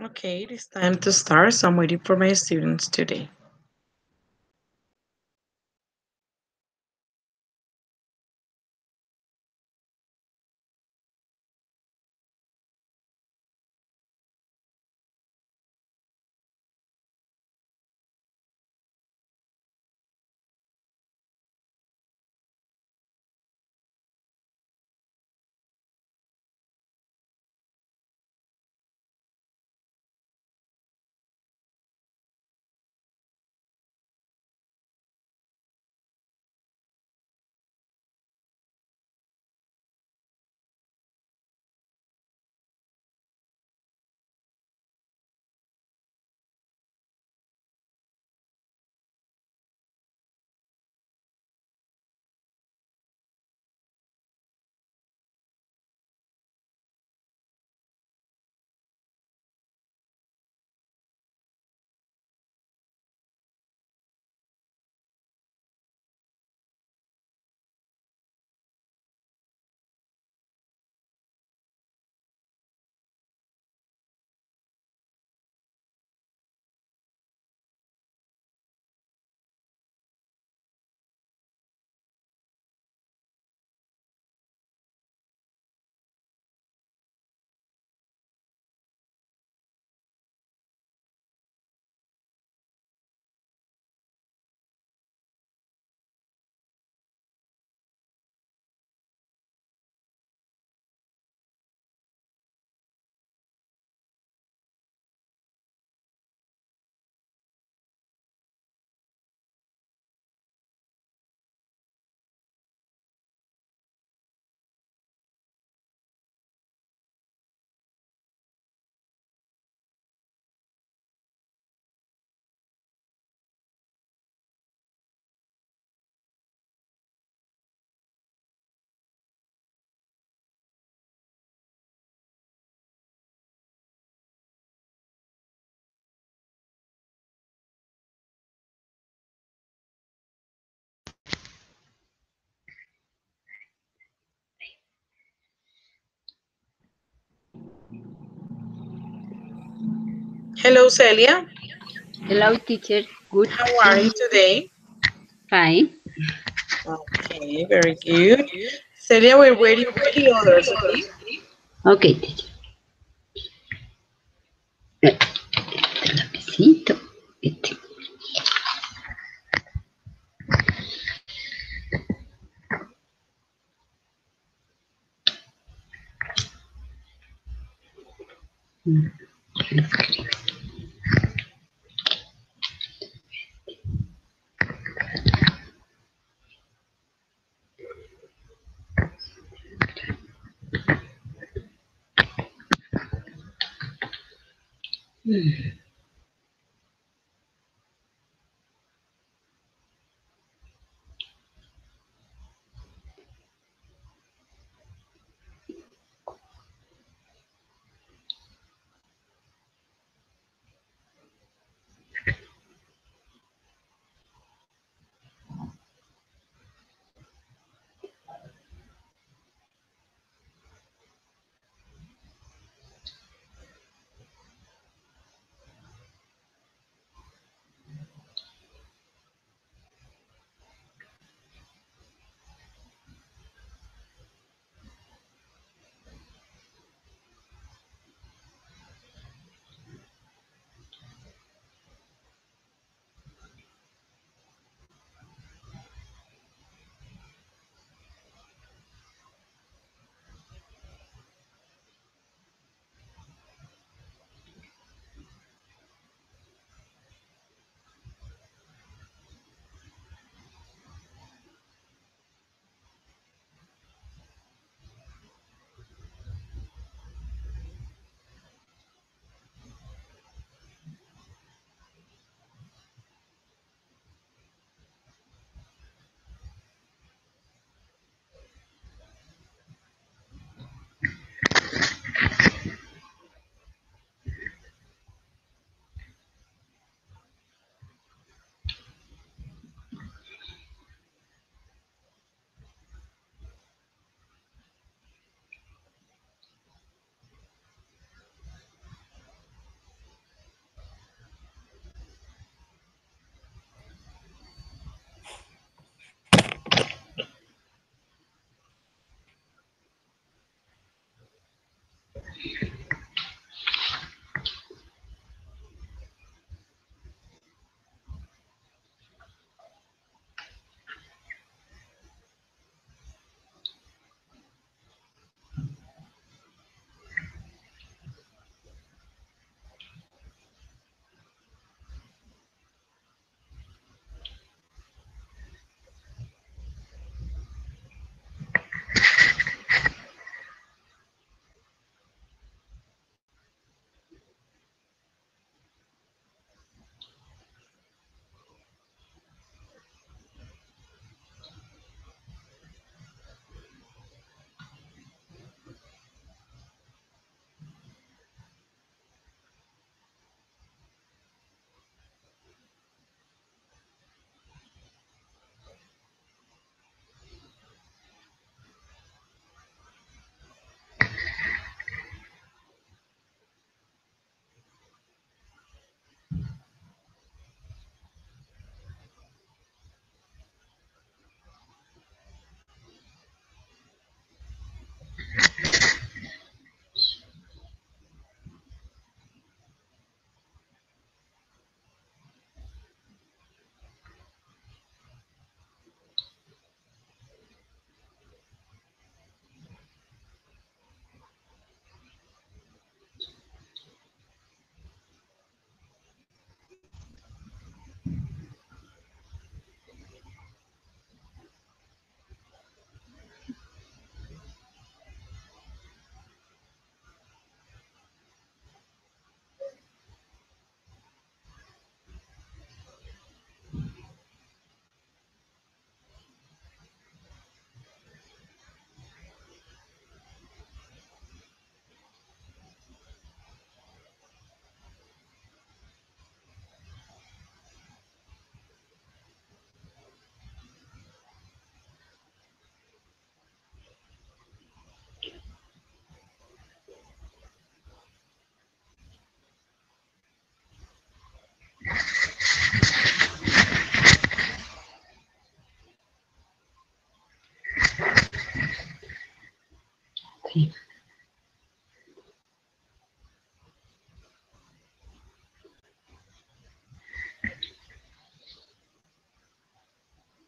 Okay, it is time to start, so I'm waiting for my students today. Hello, Celia. Hello, teacher. Good. How are you today? Fine. Okay, very good. Celia, we're waiting for the others, okay? Okay, teacher. Este lapicito. Este.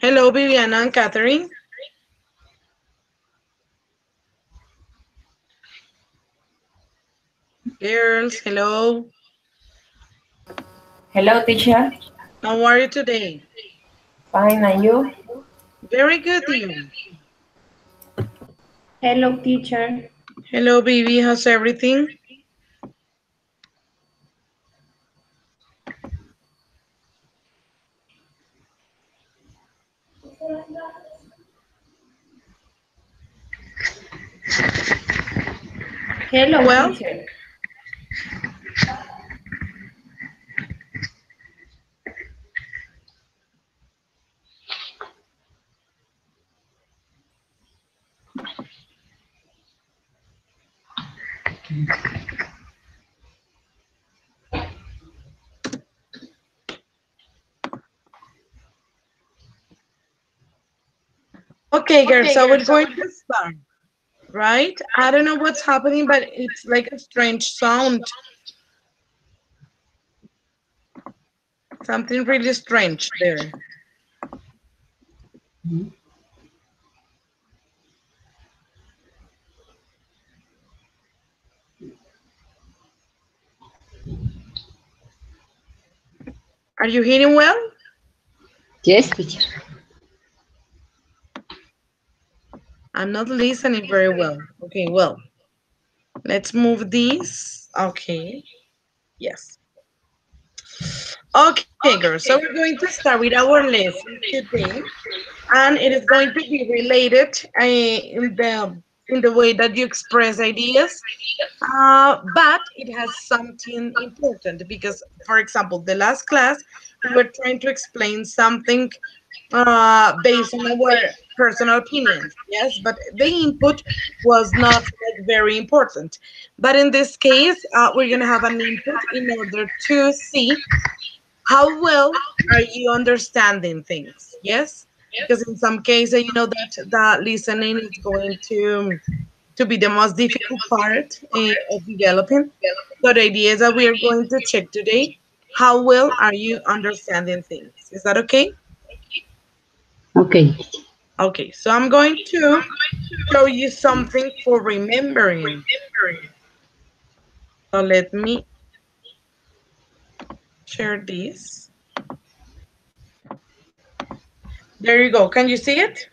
Hello, Viviana and Catherine. Girls, hello. Hello, teacher. How are you today? Fine, and you? Very good, you. Hello, teacher. Hello, baby. How's everything? Hello, Well, teacher. okay, girls. So we're going to start, right? I don't know what's happening, but it's like a strange sound. Something really strange there. Are you hearing well? Yes, teacher. I'm not listening very well. Okay, well, let's move these. Okay, yes. Okay, girls. So we're going to start with our lesson today, and it is going to be related in the way that you express ideas. But it has something important because, for example, the last class we were trying to explain something based on our personal opinions. Yes, but the input was not like very important. But in this case, we're gonna have an input in order to see how well are you understanding things. Yes, because in some cases, you know that the listening is going to be the most difficult part of developing. So the idea is that we are going to check today how well are you understanding things. Is that okay? Okay, teacher. Okay, so I'm going to show you something for remembering. So let me share this. There you go. Can you see it?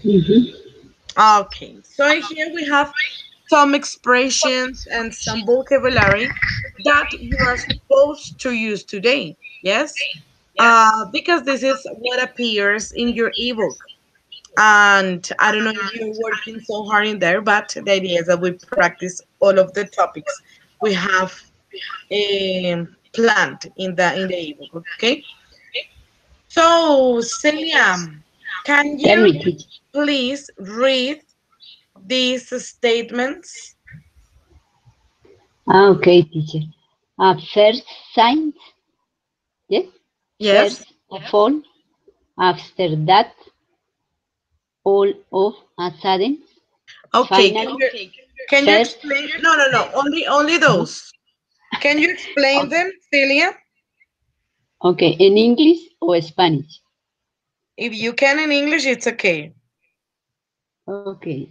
Mm-hmm. Okay, so here we have some expressions and some vocabulary that you are supposed to use today. Yes, because this is what appears in your ebook. And I don't know if you're working so hard in there, but the idea is that we practice all of the topics we have planned in the ebook. Okay. So Celia, can Tell you me, teacher. please read these statements? Okay, teacher. First signs, yes. Yes. First of all, after that, all of a sudden, Okay. finally, Can you first. explain? No, no, no. Only No? those. Can you explain Oh, them, Celia? okay, in English or Spanish? If you can in English, it's okay. Okay.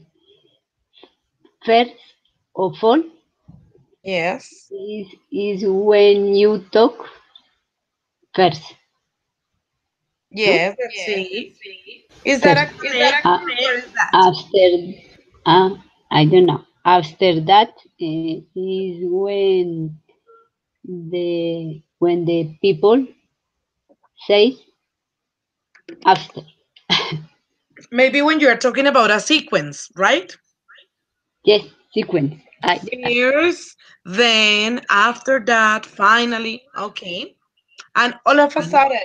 First of all, Yes. is when you talk first, no? Yes, let's see. Is that First. a connection Uh, or what is that? after, I don't know. After that is when the people say after. Maybe when you're talking about a sequence, right? Yes, sequence. Here's, then, after that, finally, okay. And all of a sudden.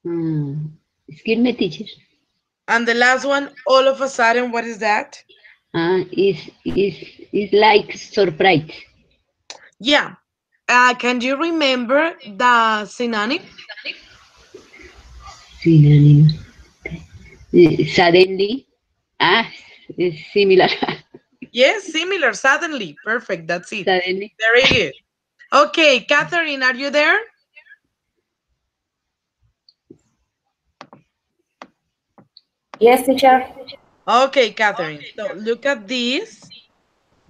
Hmm. Excuse me, teacher. And the last one, all of a sudden, what is that? Is like surprise. Yeah. Can you remember the synonym? Synonym. Suddenly, ah, is similar. Yes, similar, suddenly. Perfect, that's it. Suddenly. Very good. Okay, Catherine, are you there? Yes, teacher. Okay, Catherine. So look at this.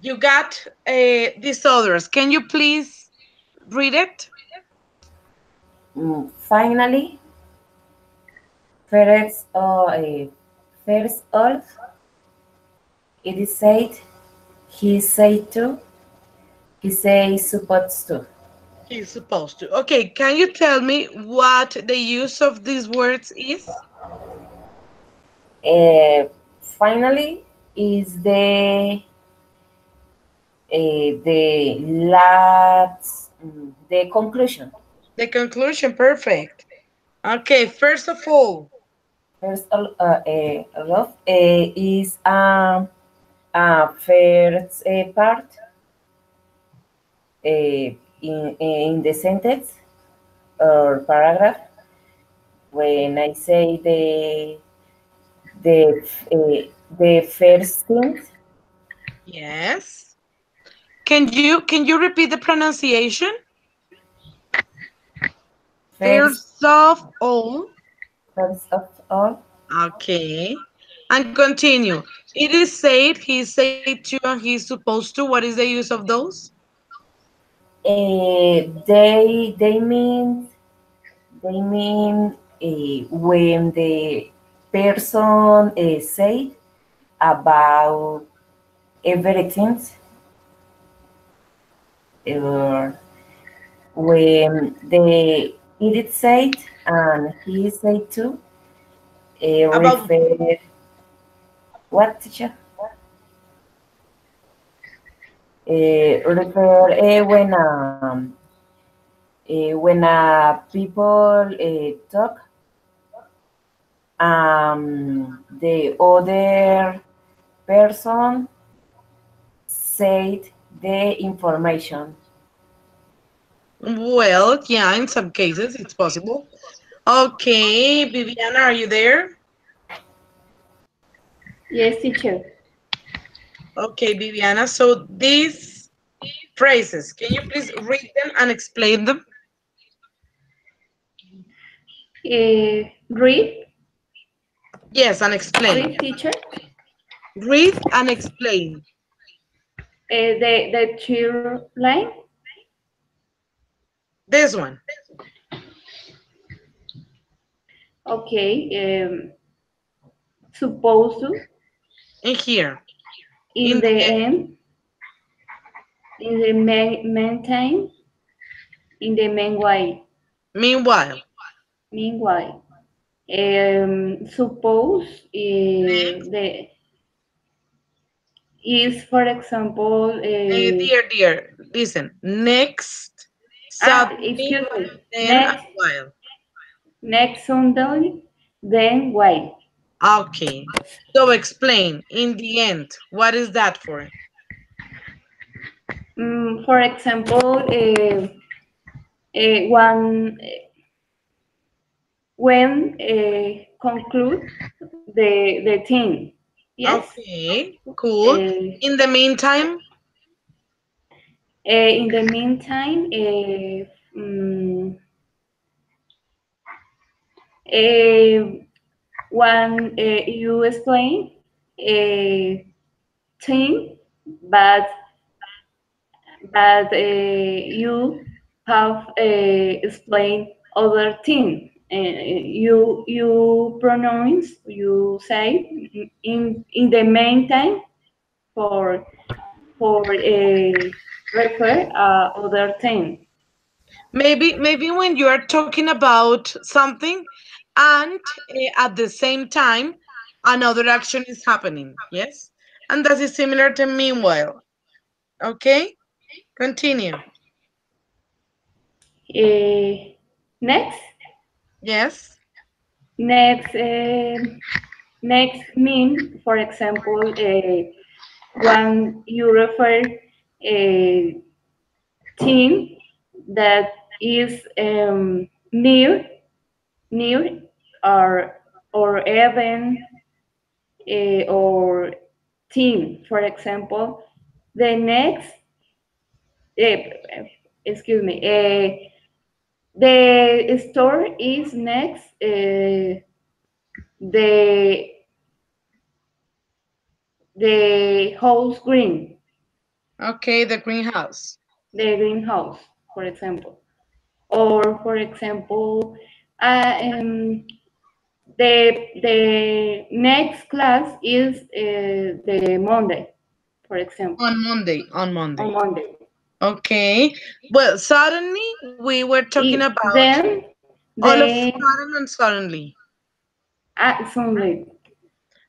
You got these others. Can you please read it? Finally, first, first off, it is said, he said to, he says supposed to. He's supposed to. Okay, can you tell me what the use of these words is? Uh, Finally, is the last, the conclusion. The conclusion, perfect. Okay, first of all, First, love is first part in the sentence or paragraph. When I say the first thing, yes. Can you repeat the pronunciation? first First of all, first of all, okay. And continue. It is said, he said to, and he's supposed to. What is the use of those? they mean when the person say about everything, or when the it said and he said to About refer what teacher? Refer when people talk, the other person said the information. well, yeah, in some cases it's possible. Okay, Viviana, are you there? Yes, teacher. Okay, Viviana. So these phrases, can you please read them and explain them? Read, Yes, and explain. read, teacher. Read and explain. The cheer line. This one. Okay. Supposed to, In here. in In the the end, in the meantime, in the meanwhile. meanwhile. Suppose the is, for example, Dear, listen. Next Saturday, excuse me, then a while. next Sunday, then why? Okay. So explain. In the end, what is that for? For example, one when conclude the thing, yes. Okay, cool. In the meantime, In the meantime, when you explain a thing, but you have explained other thing. You pronounce, you say in the meantime for refer other thing. maybe when you are talking about something and at the same time another action is happening. Yes? And that is similar to meanwhile. Okay? Continue. Next, Yes? next, next mean, for example, when you refer a team that is near, or even or team, for example, the next, uh, excuse me, the store is next. The the house green, Okay, the greenhouse. the greenhouse, for example. Or, for example, um, the next class is the Monday, for example, On Monday, on on Monday. Monday. Okay. Well, suddenly we were talking about Then all of the sudden and suddenly. Sunday.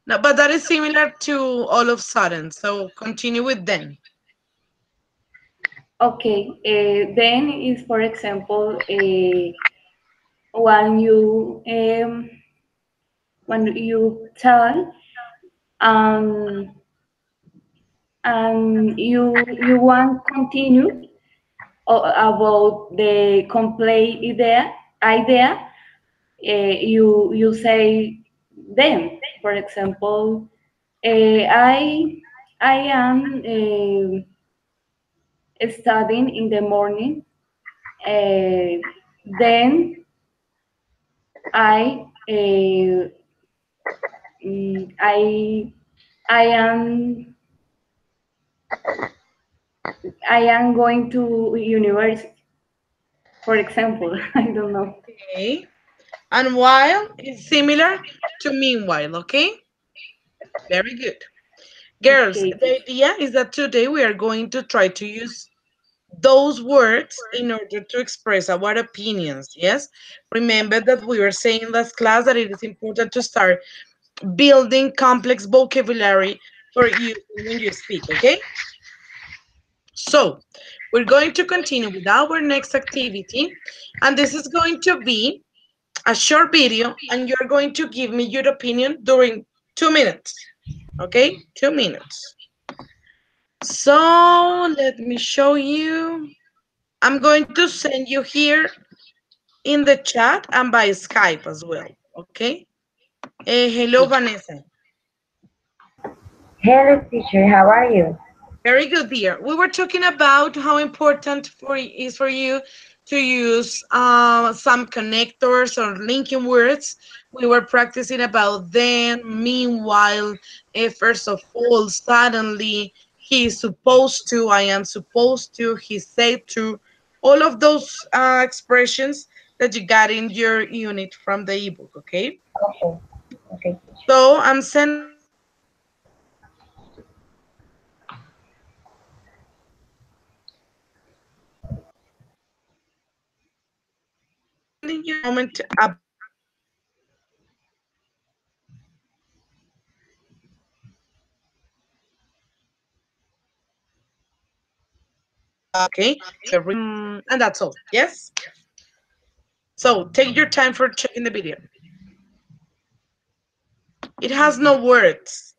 No, but that is similar to all of sudden. So continue with then. Okay, then is, for example, when you tell um, and you want continue about the complete idea, you say them. For example, I am studying in the morning. Then I I am going to university. For example, I don't know. Okay. And while is similar to meanwhile, okay? Very good. Girls, Okay. the idea is that today we are going to try to use those words in order to express our opinions, yes? Remember that we were saying in last class that it is important to start building complex vocabulary for you when you speak, okay? So, we're going to continue with our next activity, and this is going to be a short video, and you're going to give me your opinion during 2 minutes, okay? 2 minutes. So, let me show you. I'm going to send you here in the chat and by Skype as well, okay? Hello, Vanessa. Hello, teacher. How are you? Very good, dear. We were talking about how important is for you to use some connectors or linking words. We were practicing about then, meanwhile, first of all, suddenly, he is supposed to, I am supposed to, he said to, all of those expressions that you got in your unit from the ebook, okay? Okay. Okay, teacher. So I'm sending you a moment. Okay, so and that's all. Yes. So take your time for checking the video. It has no words.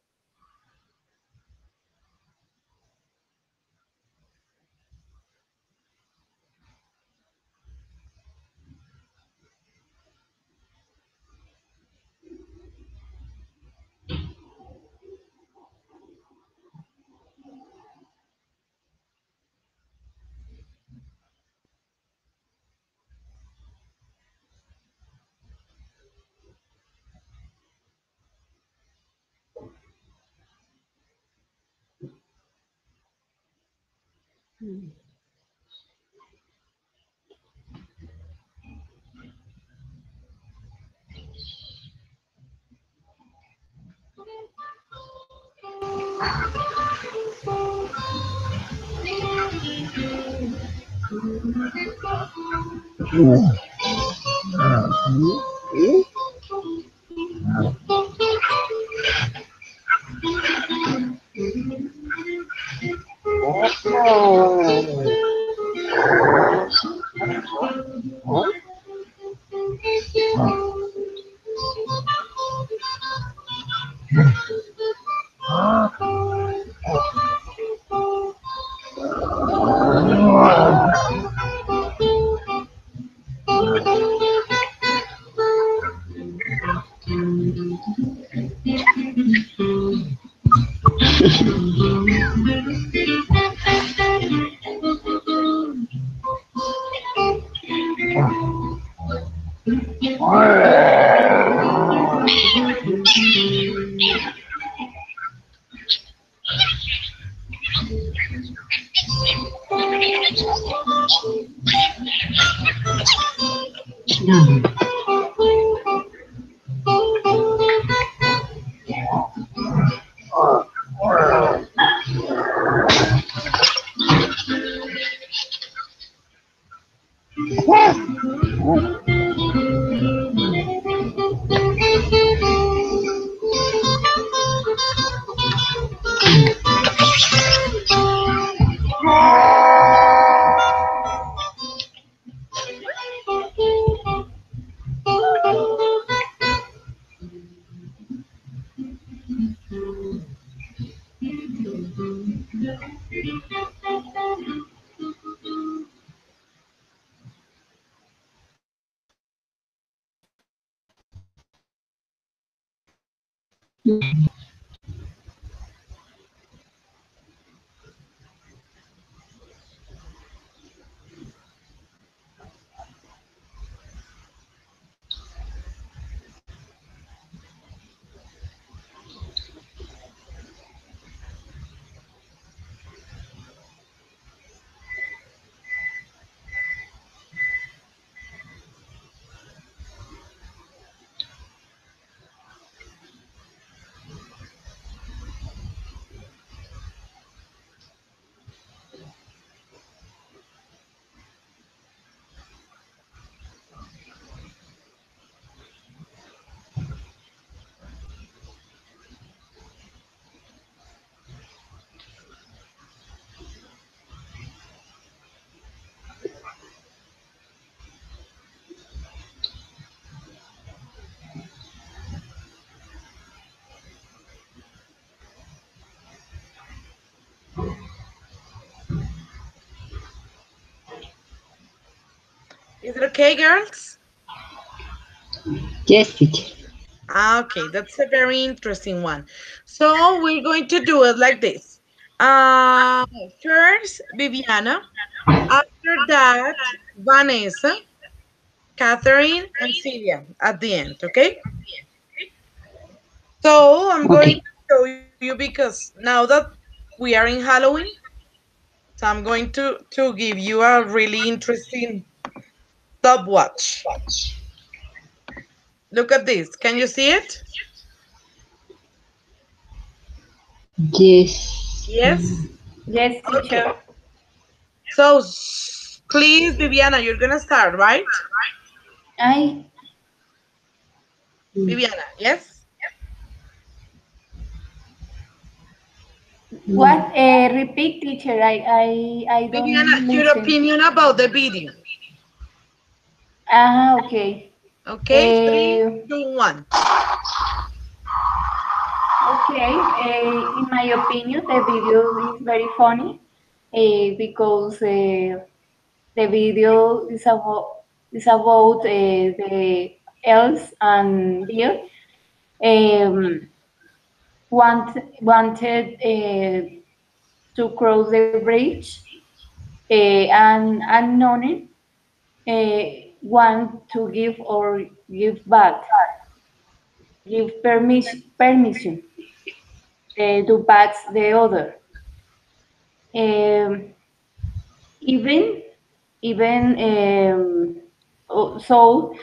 No. Is it okay, girls? Yes, teacher. Okay, that's a very interesting one. So we're going to do it like this. First, Viviana. After that, Vanessa, Catherine, and Celia at the end, okay? So I'm going Okay. to show you because now that we are in Halloween, so I'm going to give you a really interesting stopwatch. Look at this. Can you see it? Yes. Yes? Yes, Okay. teacher. So please, Viviana, you're gonna start, right? I Viviana, yes? what? Repeat, teacher. I Viviana, don't your listen. opinion about the video. Ah, okay. Okay, three, Uh, two, one. okay. In my opinion, the video is very funny because the video is about the elves and deer um, wanted to cross the bridge and unknown want to give or give back, give permission to pass the other. Um, even so,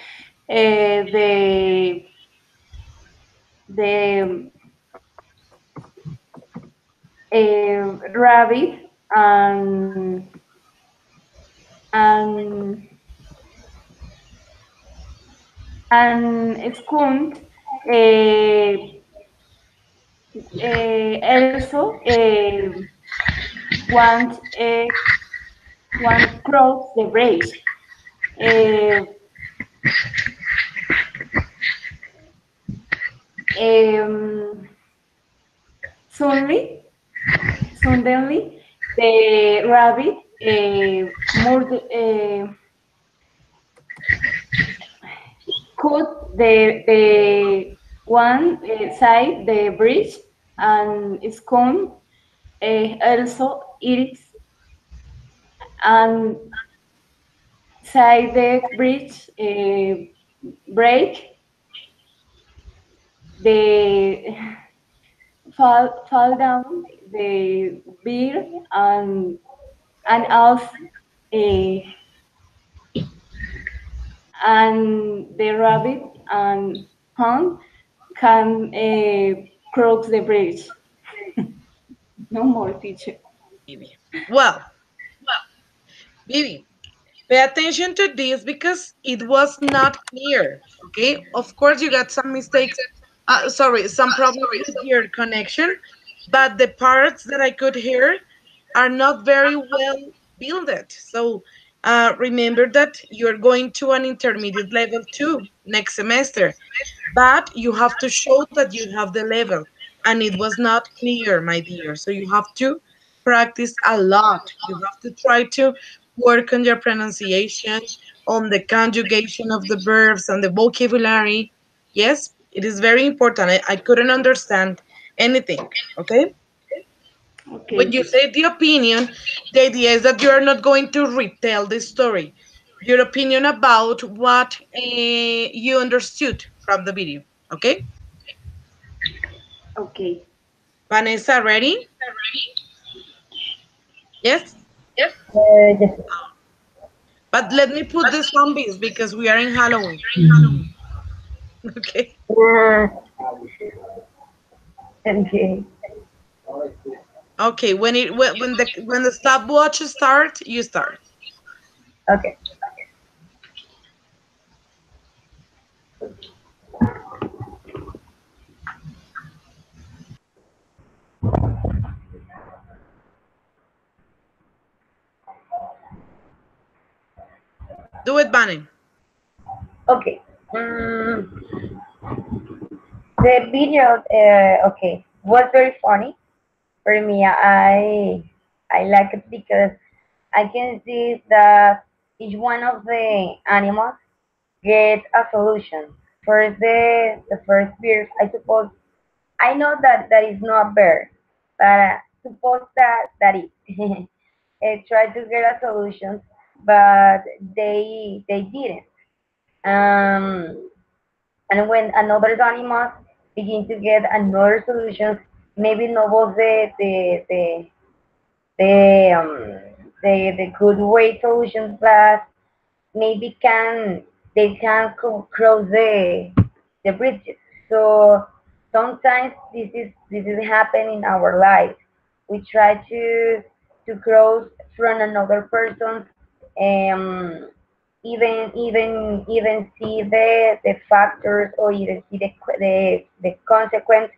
the rabbit and and skunk also want want cross the bridge. Uh, um, suddenly, suddenly, the rabbit cut the one side the bridge and skunk also eats and side the bridge break the fall down the beer and and also and the rabbit and hunt can cross the bridge. No more, teacher. Vivi. Well, Vivi, pay attention to this because it was not clear. Okay, of course you got some mistakes. Sorry, some problems with your connection, but the parts that I could hear are not very well builded. So remember that you're going to an intermediate level 2 next semester, but you have to show that you have the level, and it was not clear, my dear. So you have to practice a lot. You have to try to work on your pronunciation, on the conjugation of the verbs and the vocabulary. Yes, it is very important. I couldn't understand anything. Okay, Okay, when you teacher. say the opinion, the idea is that you are not going to retell the story. Your opinion about what you understood from the video. Okay? Okay. Vanessa, ready? Yes? Just, But let me put the zombies because we are in Halloween. Okay? uh, okay. Okay, when the stopwatch starts, you start. Okay. Do it, Bunny. Okay. The video, okay, was very funny for me. I like it because I can see that each one of the animals get a solution. First, the first beer, I suppose. I know that that is not bear, but suppose that is. Try to get a solution, but they didn't. Um, and when another animals begin to get another solutions, maybe not was the the good way solutions, but maybe they can cross the bridges. So sometimes this is happening in our life. We try to cross from another person, um, even see the factors or even see the consequence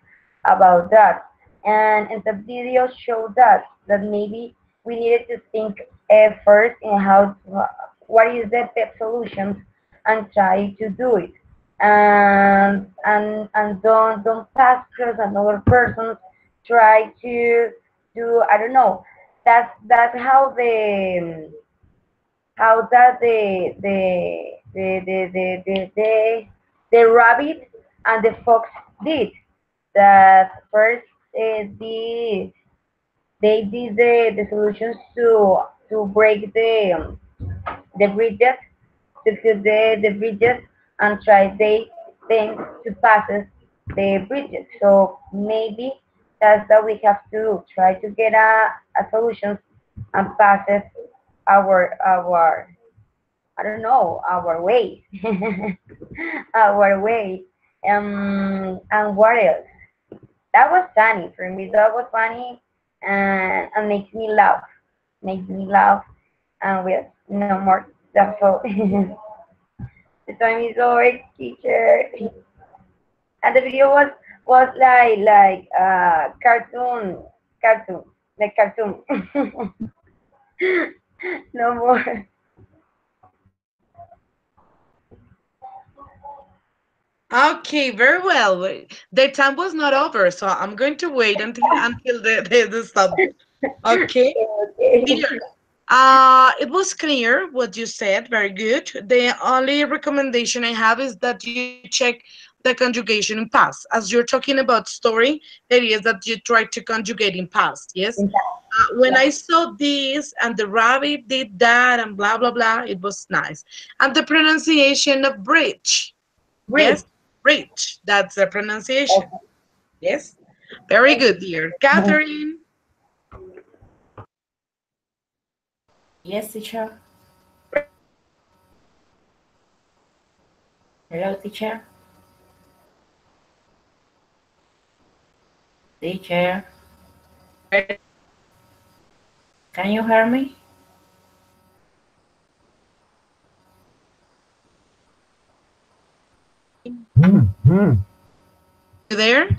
about that. And the video showed that maybe we needed to think first in how what is the best solution and try to do it. And don't pass across another person. Try to do, I don't know. That's how that the rabbit and the fox did. That first the they did the solutions to break the bridges, to cut the bridges, and try they then to pass the bridges. So maybe that's that we have to try to get a solution and passes our I don't know, our way. Our way. And what else? That was funny. For me, that was funny and makes me laugh. Makes me laugh. And with no more. That's all. The time is over, teacher. And the video was like cartoon, like cartoon. No more. Okay, very well. The time was not over, so I'm going to wait until the stop. Okay. Okay. Clear. It was clear what you said. Very good. The only recommendation I have is that you check the conjugation in past. As you're talking about story, the idea is that you try to conjugate in past. Yes. When I saw this and the rabbit did that and blah blah blah, it was nice. And the pronunciation of bridge. Read. Yes, bridge. That's the pronunciation. Yes. Very good, dear. Catherine. Yes, teacher. Hello, teacher. Teacher, can you hear me? You there?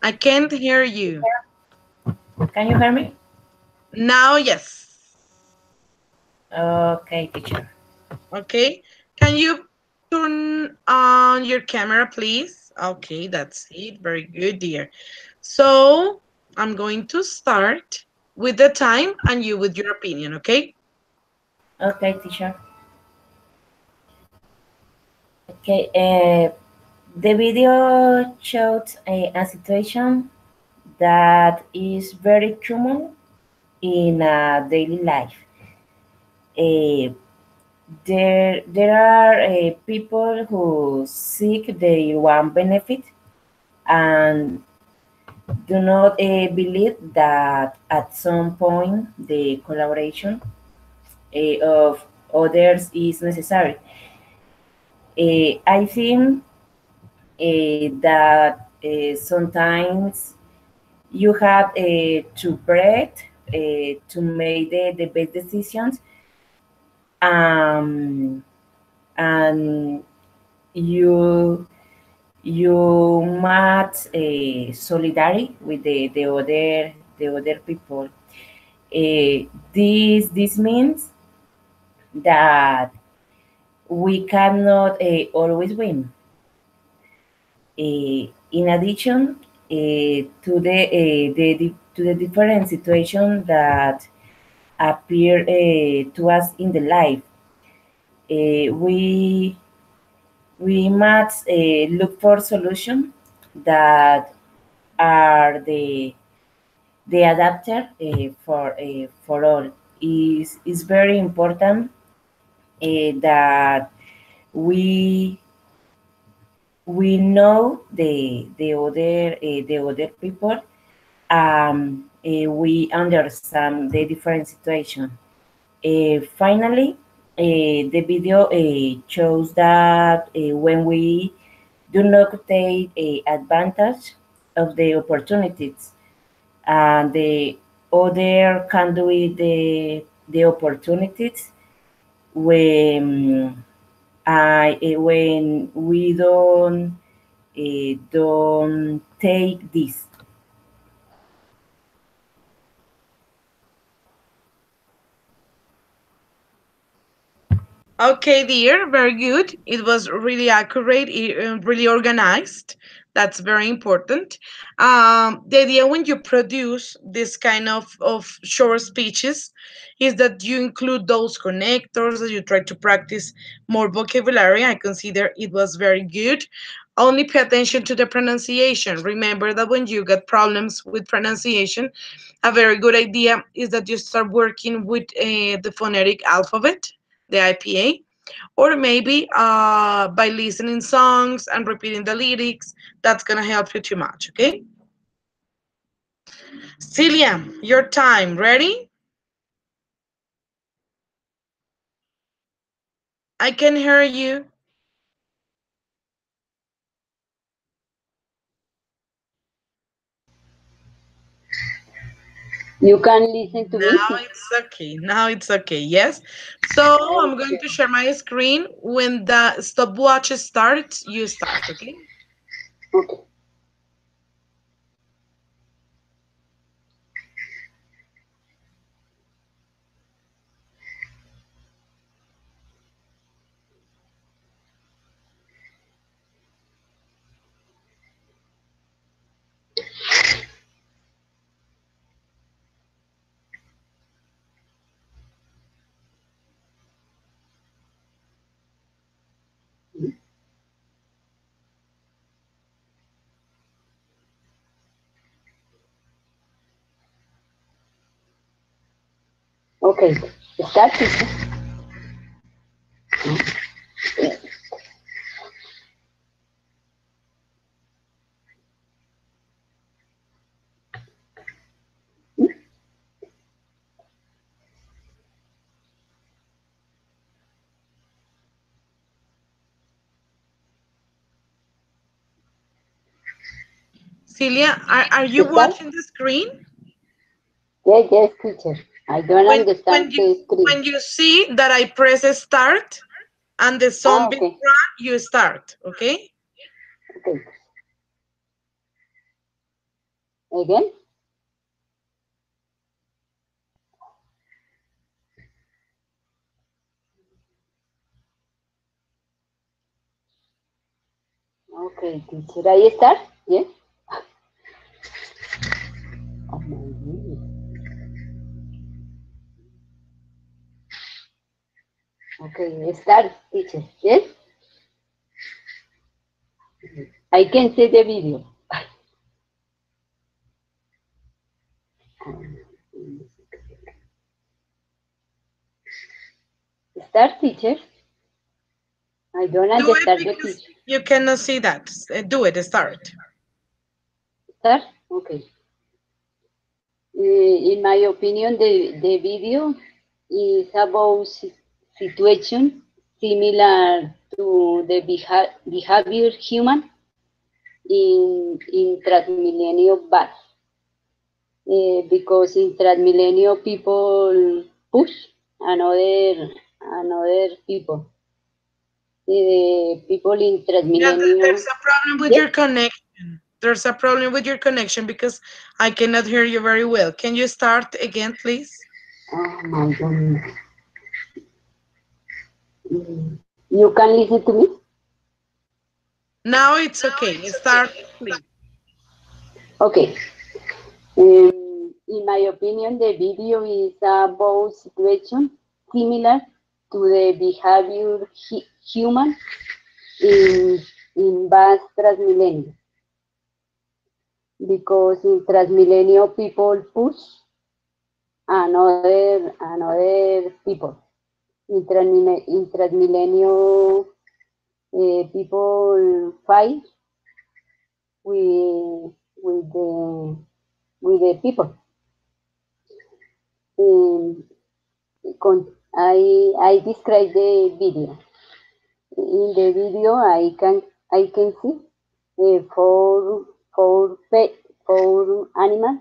I can't hear you. Can you hear me? Now, yes. Okay, teacher. Okay. Can you turn on your camera, please? Okay, that's it. Very good, dear. So I'm going to start with the time and you with your opinion, okay? Okay, teacher. Okay, the video showed a situation that is very common in daily life. Uh, there are people who seek their one benefit and do not believe that at some point the collaboration of others is necessary. I think that sometimes you have to breathe to make the best decisions, um, and you must solidarity with the other people. This means that we cannot always win. In addition to the different situation that appear to us in the life, we must look for solutions that are the adapter for all. Is very important that we know the other people. We understand the different situation. Finally, the video shows that when we do not take advantage of the opportunities, and the other can do it the opportunities when when we don't take this. Okay, dear, very good. It was really accurate, really organized. That's very important. The idea when you produce this kind of short speeches is that you include those connectors, that you try to practice more vocabulary. I consider it was very good. Only pay attention to the pronunciation. Remember that when you get problems with pronunciation, a very good idea is that you start working with the phonetic alphabet, the IPA, or maybe by listening songs and repeating the lyrics. That's gonna help you too much. Okay, Celia, your time. Ready? I can hear you. You can listen to me. Now it's okay. Now it's okay. Yes. So I'm going to share my screen. When the stopwatch starts, you start. Okay. Okay. Okay. Start. Teacher. Celia, are you Start? watching the screen? Yes, yes, teacher. I don't When understand when you the screen. when you see that I press start and the Ah, zombies okay. run, you start, okay? Okay. Again? Okay, teacher. I start? Yes? Oh my goodness. Okay, start, teacher. Yes? I can see the video. Start, teacher. I don't Do it understand the because teacher. you cannot see that. Do it, start. Start? Okay. In my opinion, the video is about situation similar to the behavior human in transmillennial bus. Because in transmillennial people push another people. People in Yeah, there's transmillennial. a problem with Yes. your connection. There's a problem with your connection because I cannot hear you very well. Can you start again, please? Oh my goodness. You can listen to me? Now it's okay. Start, please. Okay. In my opinion, the video is about situation similar to the behavior human in vast transmillennial. Because in transmillennial people push another people. In transmillennial people fight with with the with the people. Um, I describe the video. In the video, I can see four animals,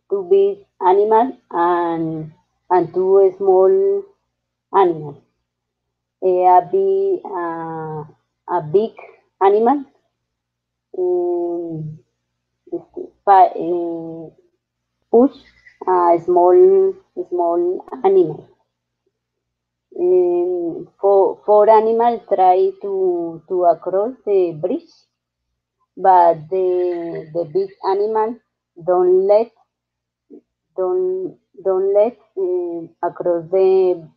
two big animals and two small animals. A big animal um, push a small animal. Four animals try to across the bridge, but the big animal don't let don't let across the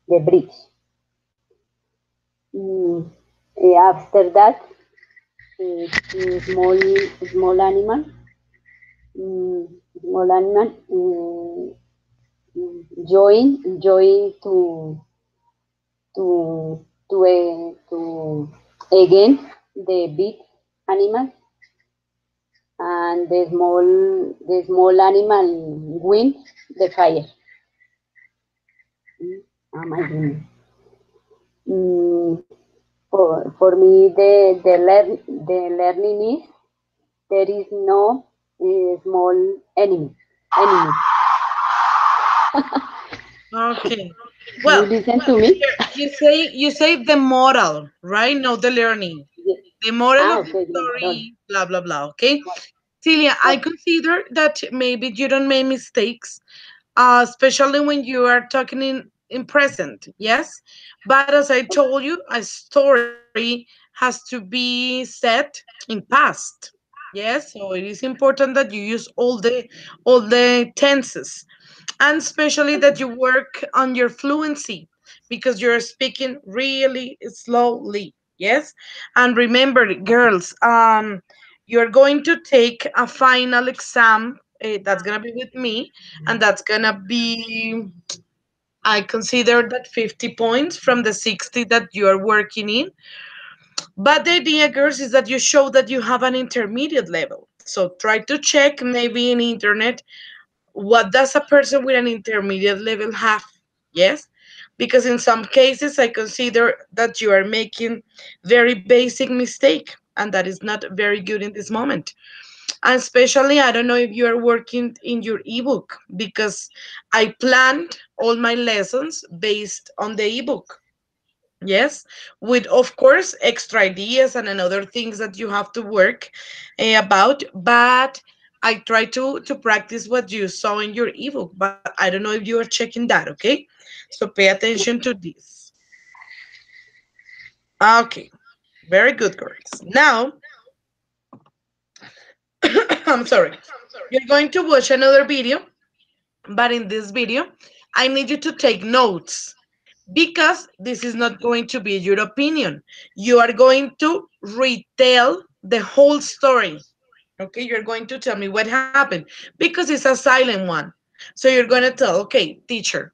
the bridge. Mm, After that, small small animal mm, small animal join to again the big animal, and the small animal win the fire. Oh my goodness. Mm, for me, the learning is there is no small enemy. Okay. You Well, listen to me? you say the moral, right? No, the learning. Yes. The moral Ah, of the okay, the moral. story, blah blah blah. Okay. Celia, I Okay. consider that maybe you don't make mistakes, especially when you are talking in present. Yes, but as I told you, a story has to be set in past. Yes, so it is important that you use all the tenses, and especially that you work on your fluency because you're speaking really slowly. Yes, and remember, girls, you're going to take a final exam. That's gonna be with me, and that's gonna be, I consider that 50 points from the 60 that you are working in. But the idea, girls, is that you show that you have an intermediate level. So try to check maybe in internet what does a person with an intermediate level have. Yes, because in some cases I consider that you are making very basic mistake, and that is not very good in this moment. And especially, I don't know if you are working in your ebook, because I planned all my lessons based on the ebook. Yes, with of course extra ideas and another things that you have to work about, but I try to practice what you saw in your ebook, but I don't know if you are checking that, okay? So pay attention to this. Okay, very good, girls. Now, I'm sorry. You're going to watch another video, but in this video, I need you to take notes, because this is not going to be your opinion. You are going to retell the whole story. Okay, you're going to tell me what happened, because it's a silent one. So you're going to tell, okay, teacher,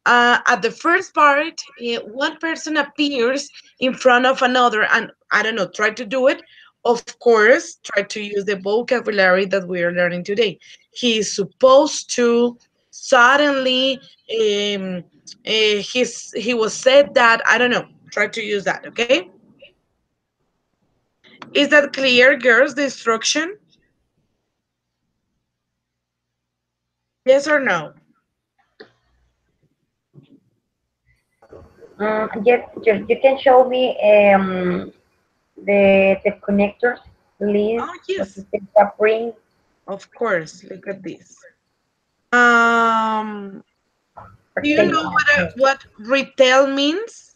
at the first part, one person appears in front of another, and I don't know, try to do it. Of course, try to use the vocabulary that we are learning today. He is supposed to suddenly, he was said that, I don't know, try to use that, okay? Is that clear, girls, the instruction? Yes or no? Yes, teacher, you can show me the connectors, please. Oh, What yes, is the print? of course. Look at this. Um, do you Thank know you. what retail means,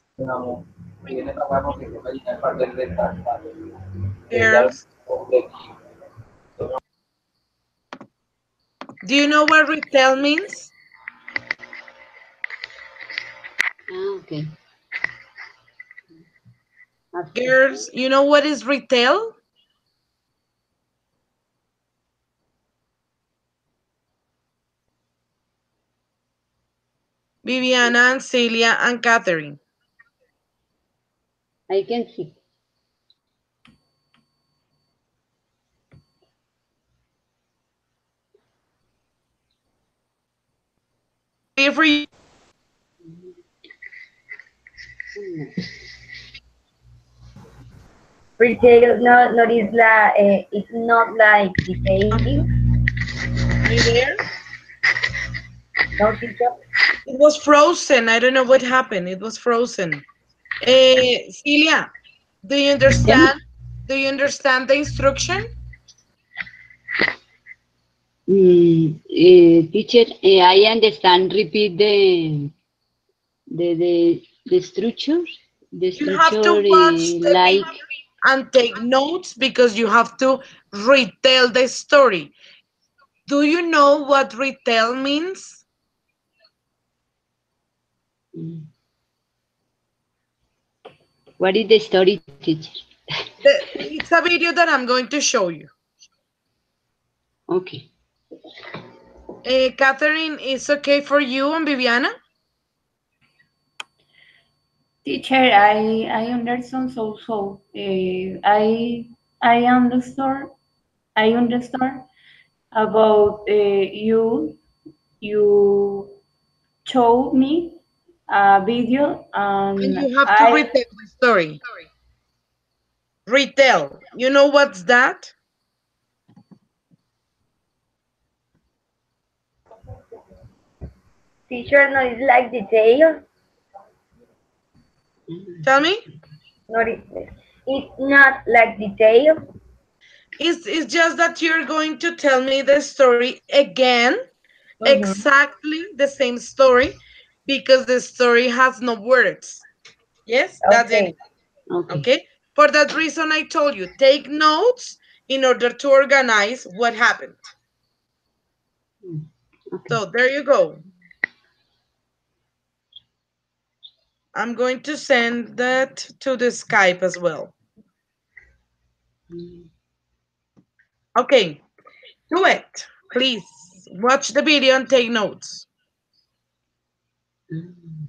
girls? Do you know what retail means? Ah, okay. After. Girls, you know what is retail? Viviana and Celia and Catherine. I can see. Clear for you? Mm. Retail, no, not is it's not like detailing, Are you there? no teacher. It was frozen. I don't know what happened. It was frozen. Celia, do you Tell me. understand? Do you understand the instruction? Teacher, I understand. Repeat the structure. The You have to structure watch the like. video and take notes, because you have to retell the story. Do you know what retell means? mm, What is the story, teacher? It's a video that I'm going to show you. Okay. Catherine, is okay for you and Viviana? Teacher, I understand so. I understand about you showed me a video And and you have to I retell the story. Retell. You know what's that? Teacher, no, it's like detail. Tell me. Not it's not like detail. It's just that you're going to tell me the story again, Mm-hmm. exactly the same story, because the story has no words. Yes, that's it. Okay. Okay. Okay. For that reason, I told you, take notes in order to organize what happened. Mm, Okay. So there you go. I'm going to send that to the Skype as well. Mm, Okay, do it. Please watch the video and take notes. mm.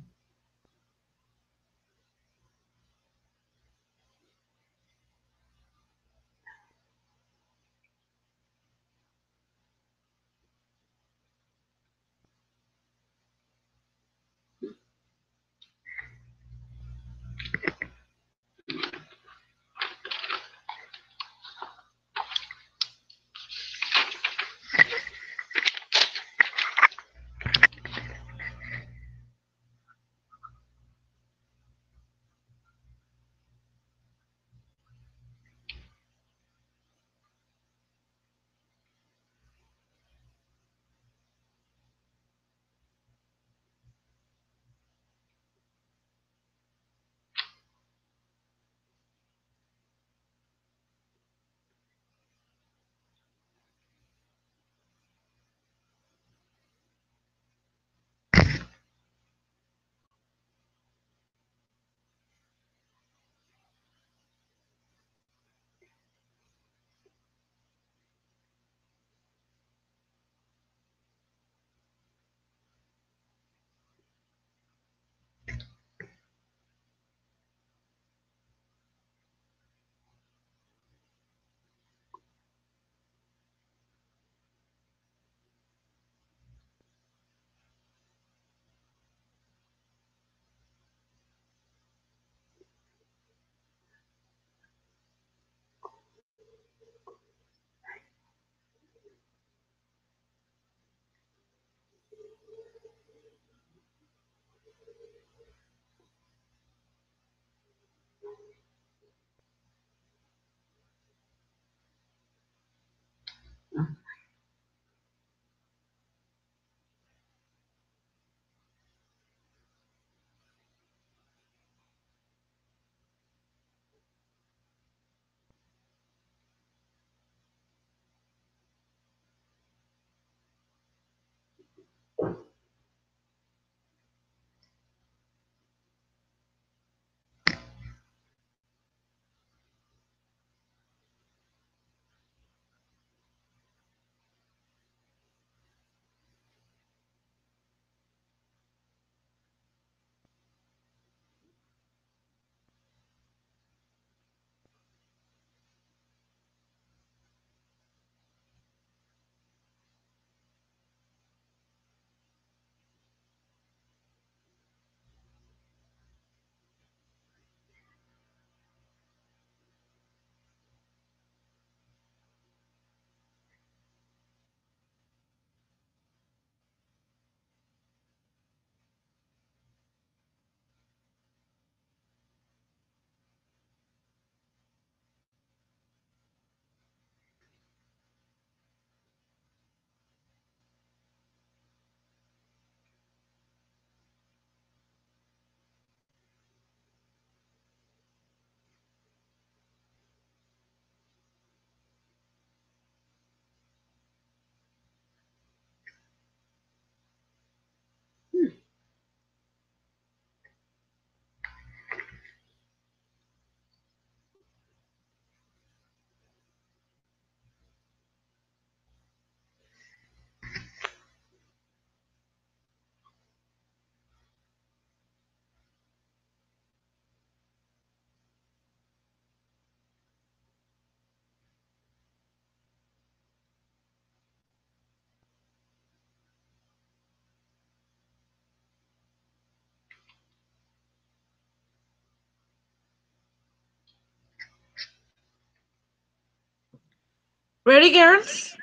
Ready, girls?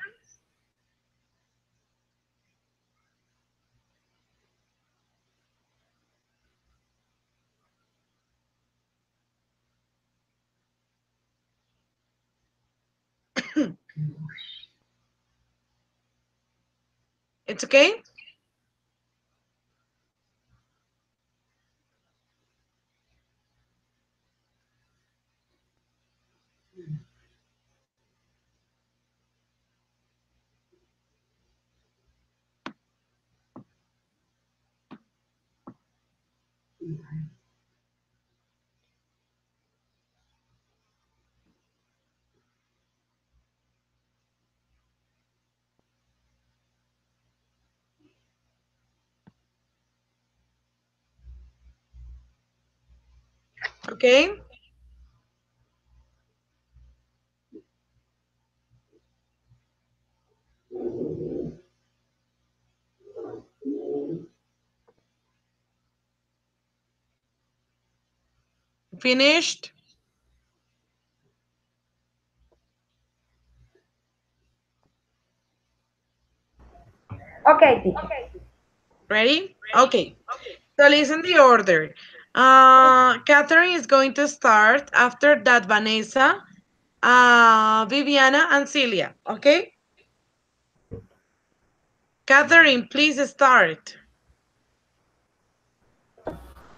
It's okay? Okay. Finished? Okay, teacher. Ready? Okay. So listen the order. Catherine is going to start. After that, Vanessa, Viviana, and Celia. Okay? Catherine, please start.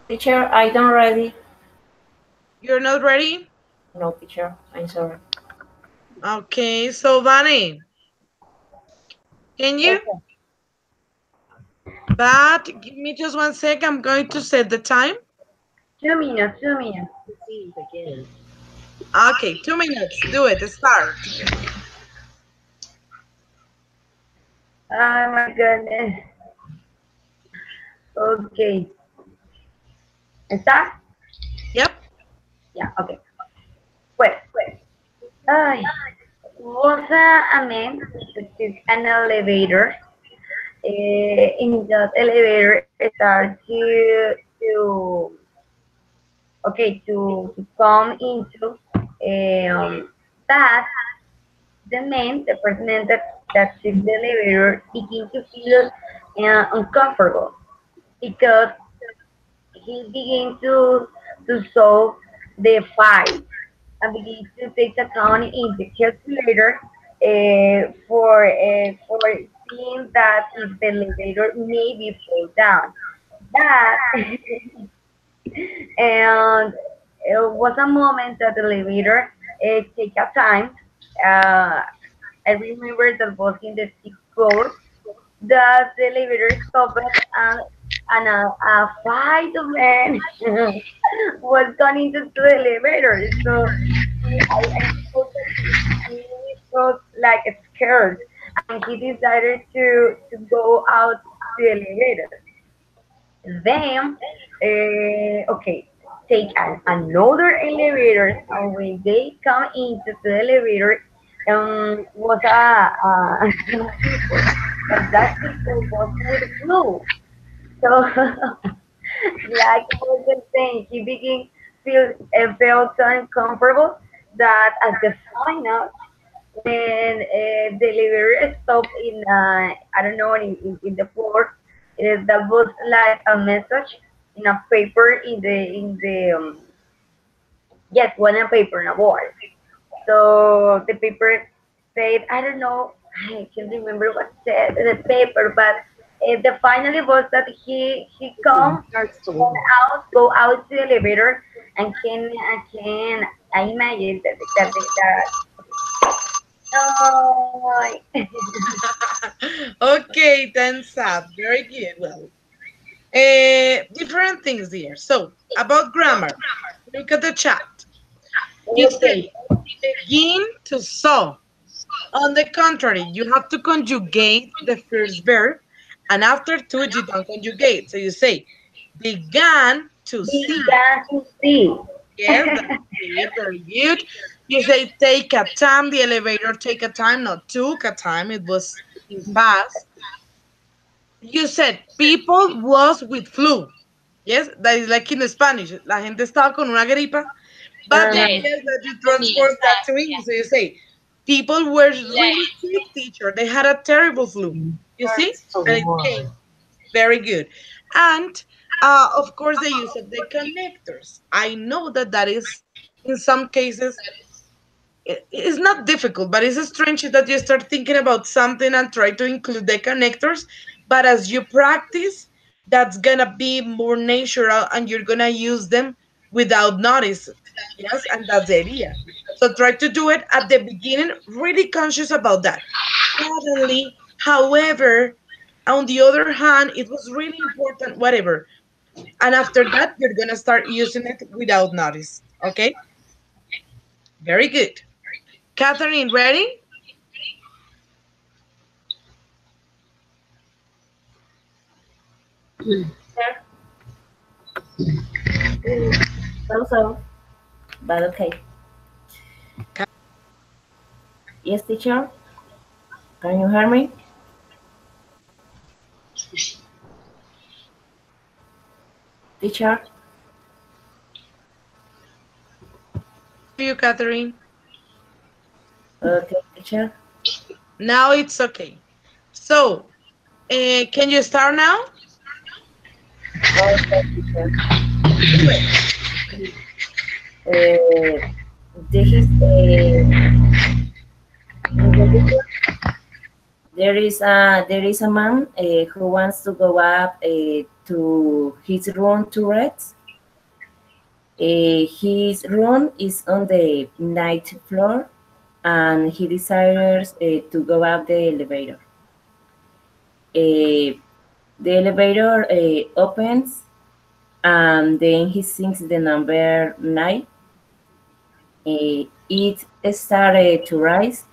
Teacher, I don't ready. You're not ready? No, teacher, I'm sorry. Okay, so Vane, can you? Okay. But give me just 1 sec. I'm going to set the time. 2 minutes, 2 minutes. Okay, 2 minutes. Do it. Start. Oh my goodness. Okay. Start? Yep. Yeah, okay. Pues, ay, was a man that took an elevator. In that elevator, start to come into that the man, the person that took the elevator, begin to feel uncomfortable because he began to solve the fight and begin to take account in the calculator for seeing that if the elevator maybe fall down. That and it was a moment that the elevator take a time. Uh, I remember that was in the sixth floor that the elevator stopped and a fight of men was gone into the elevator. So I thought that he was like scared and he decided to go out the elevator. Then, okay, take another elevator, and when they come into the elevator, was a people, but that people was with flu. So, like I was saying, he began felt so uncomfortable that at the final, when the elevator stopped in, I don't know, in the floor, that was like a message in a paper in the yes, one a paper in a board. So the paper said, I don't know, I can't remember what said the paper, but the finally was that he go out to the elevator and can I imagine that oh, Okay, then Sad. Very good. Well, different things here. So, about grammar, look at the chat. You okay. say begin to saw. On the contrary, you have to conjugate the first verb, and after to you don't conjugate. So you say began to see. Began to see. Yes, that's it. Very good. You say take a time. The elevator take a time, not took a time. It was in past. You said people was with flu. Yes, that is like in Spanish. La gente estaba con una gripa. But the Uh-huh. idea is that you transform that to English. So you say People were really sick, teacher. They had a terrible flu. You see? And it Oh, came. Very good. And of course, the use of the connectors. I know that that is, in some cases, it's not difficult, but it's strange that you start thinking about something and try to include the connectors. But as you practice, that's gonna be more natural and you're gonna use them without notice it. Yes, and that's the idea. So try to do it at the beginning, really conscious about that. Suddenly, however, on the other hand, it was really important, whatever. And after that, you're gonna start using it without notice. Okay? Very good. Catherine, ready? so, but okay. Yes, teacher, can you hear me? Teacher, You, Catherine. okay, teacher. Now it's okay. So, can you start now? Okay, teacher. Do it. Uh, this is in the video, there is a man who wants to go up to his room to rest. His room is on the ninth floor, and he desires to go up the elevator. The elevator opens, and then he sees the number 9. It started to rise,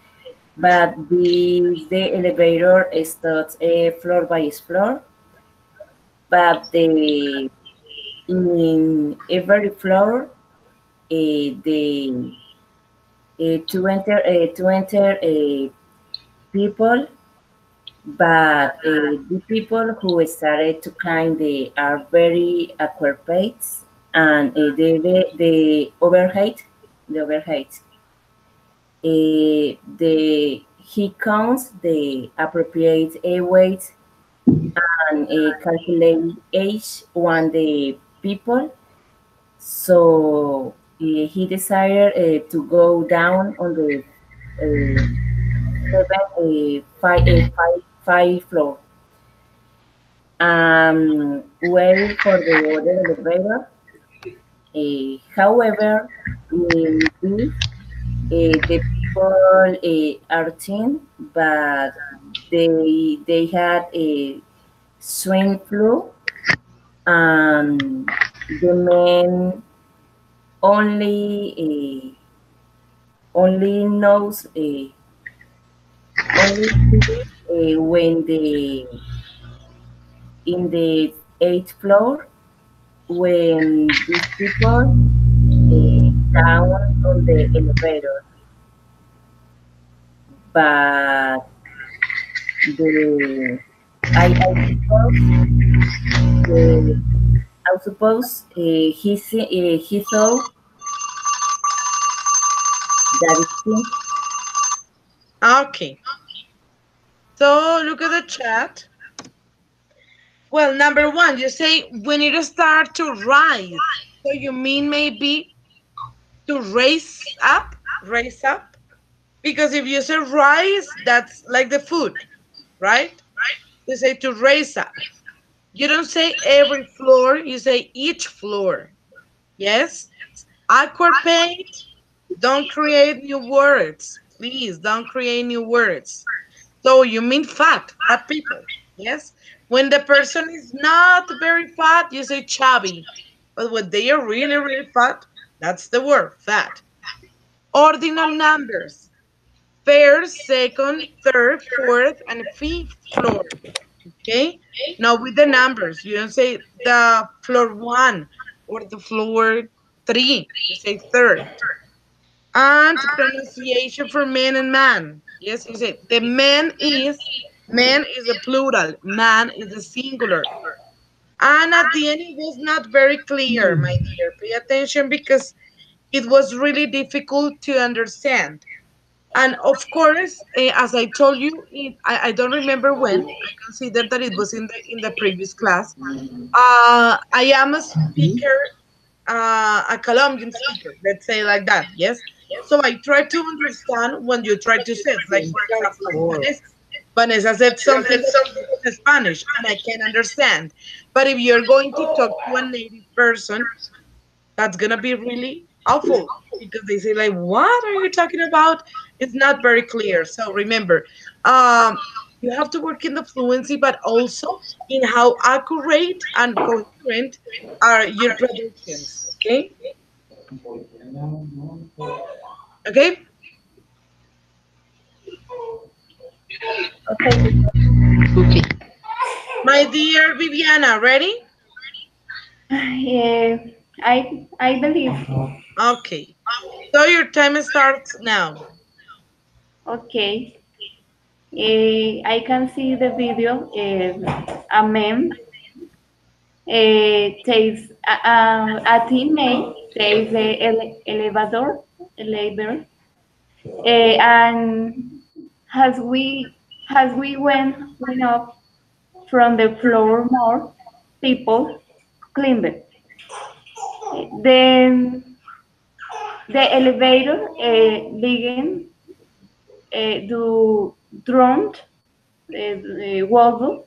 but the elevator starts floor by floor, but in every floor, the to enter people, but the people who started to climb they are very acrobatic, and the overhead, he counts the appropriate weight, and calculate each one the people. So he decided to go down on the uh, five floor, waiting for the other elevator. However, in this, the people are thin, but they had a swine flu, and the men only knows only when in the eighth floor, when these people down on the elevator, but the I suppose the I suppose he thought that it seems Okay. So look at the chat. Well, number one, you say we need to start to rise. So you mean maybe to raise up? Because if you say rise, that's like the food, right? You say to raise up. You don't say every floor, you say each floor. Yes? Aquapate, don't create new words. Please don't create new words. So you mean fat people. Yes? When the person is not very fat, you say chubby. But when they are really, really fat, that's the word, fat. Ordinal numbers. First, second, third, fourth, and fifth floor. Okay? Now with the numbers, you don't say the floor 1 or the floor 3. You say third. And pronunciation for men and man. Yes, you say the man is a plural, man is a singular. And at the end, it was not very clear, my dear. Pay attention because it was really difficult to understand. And of course, as I told you, I don't remember when. I consider that it was in the previous class. I am a speaker, a Colombian speaker, let's say like that. Yes. So I try to understand when you try to say it. Like for example, like Vanessa. Vanessa said something in Spanish, and I can understand. But if you're going to talk to a native person, that's gonna be really awful because they say like, what are you talking about? It's not very clear. So remember, um you have to work in the fluency, but also in how accurate and coherent are your productions. Okay. Okay, Okay. Okay. my dear Viviana, ready? I believe. Okay, so your time starts now. Okay. I can see the video. A man takes a teammate takes the elevator, and as we went up from the floor, more people climbed it. Then the elevator began to drown water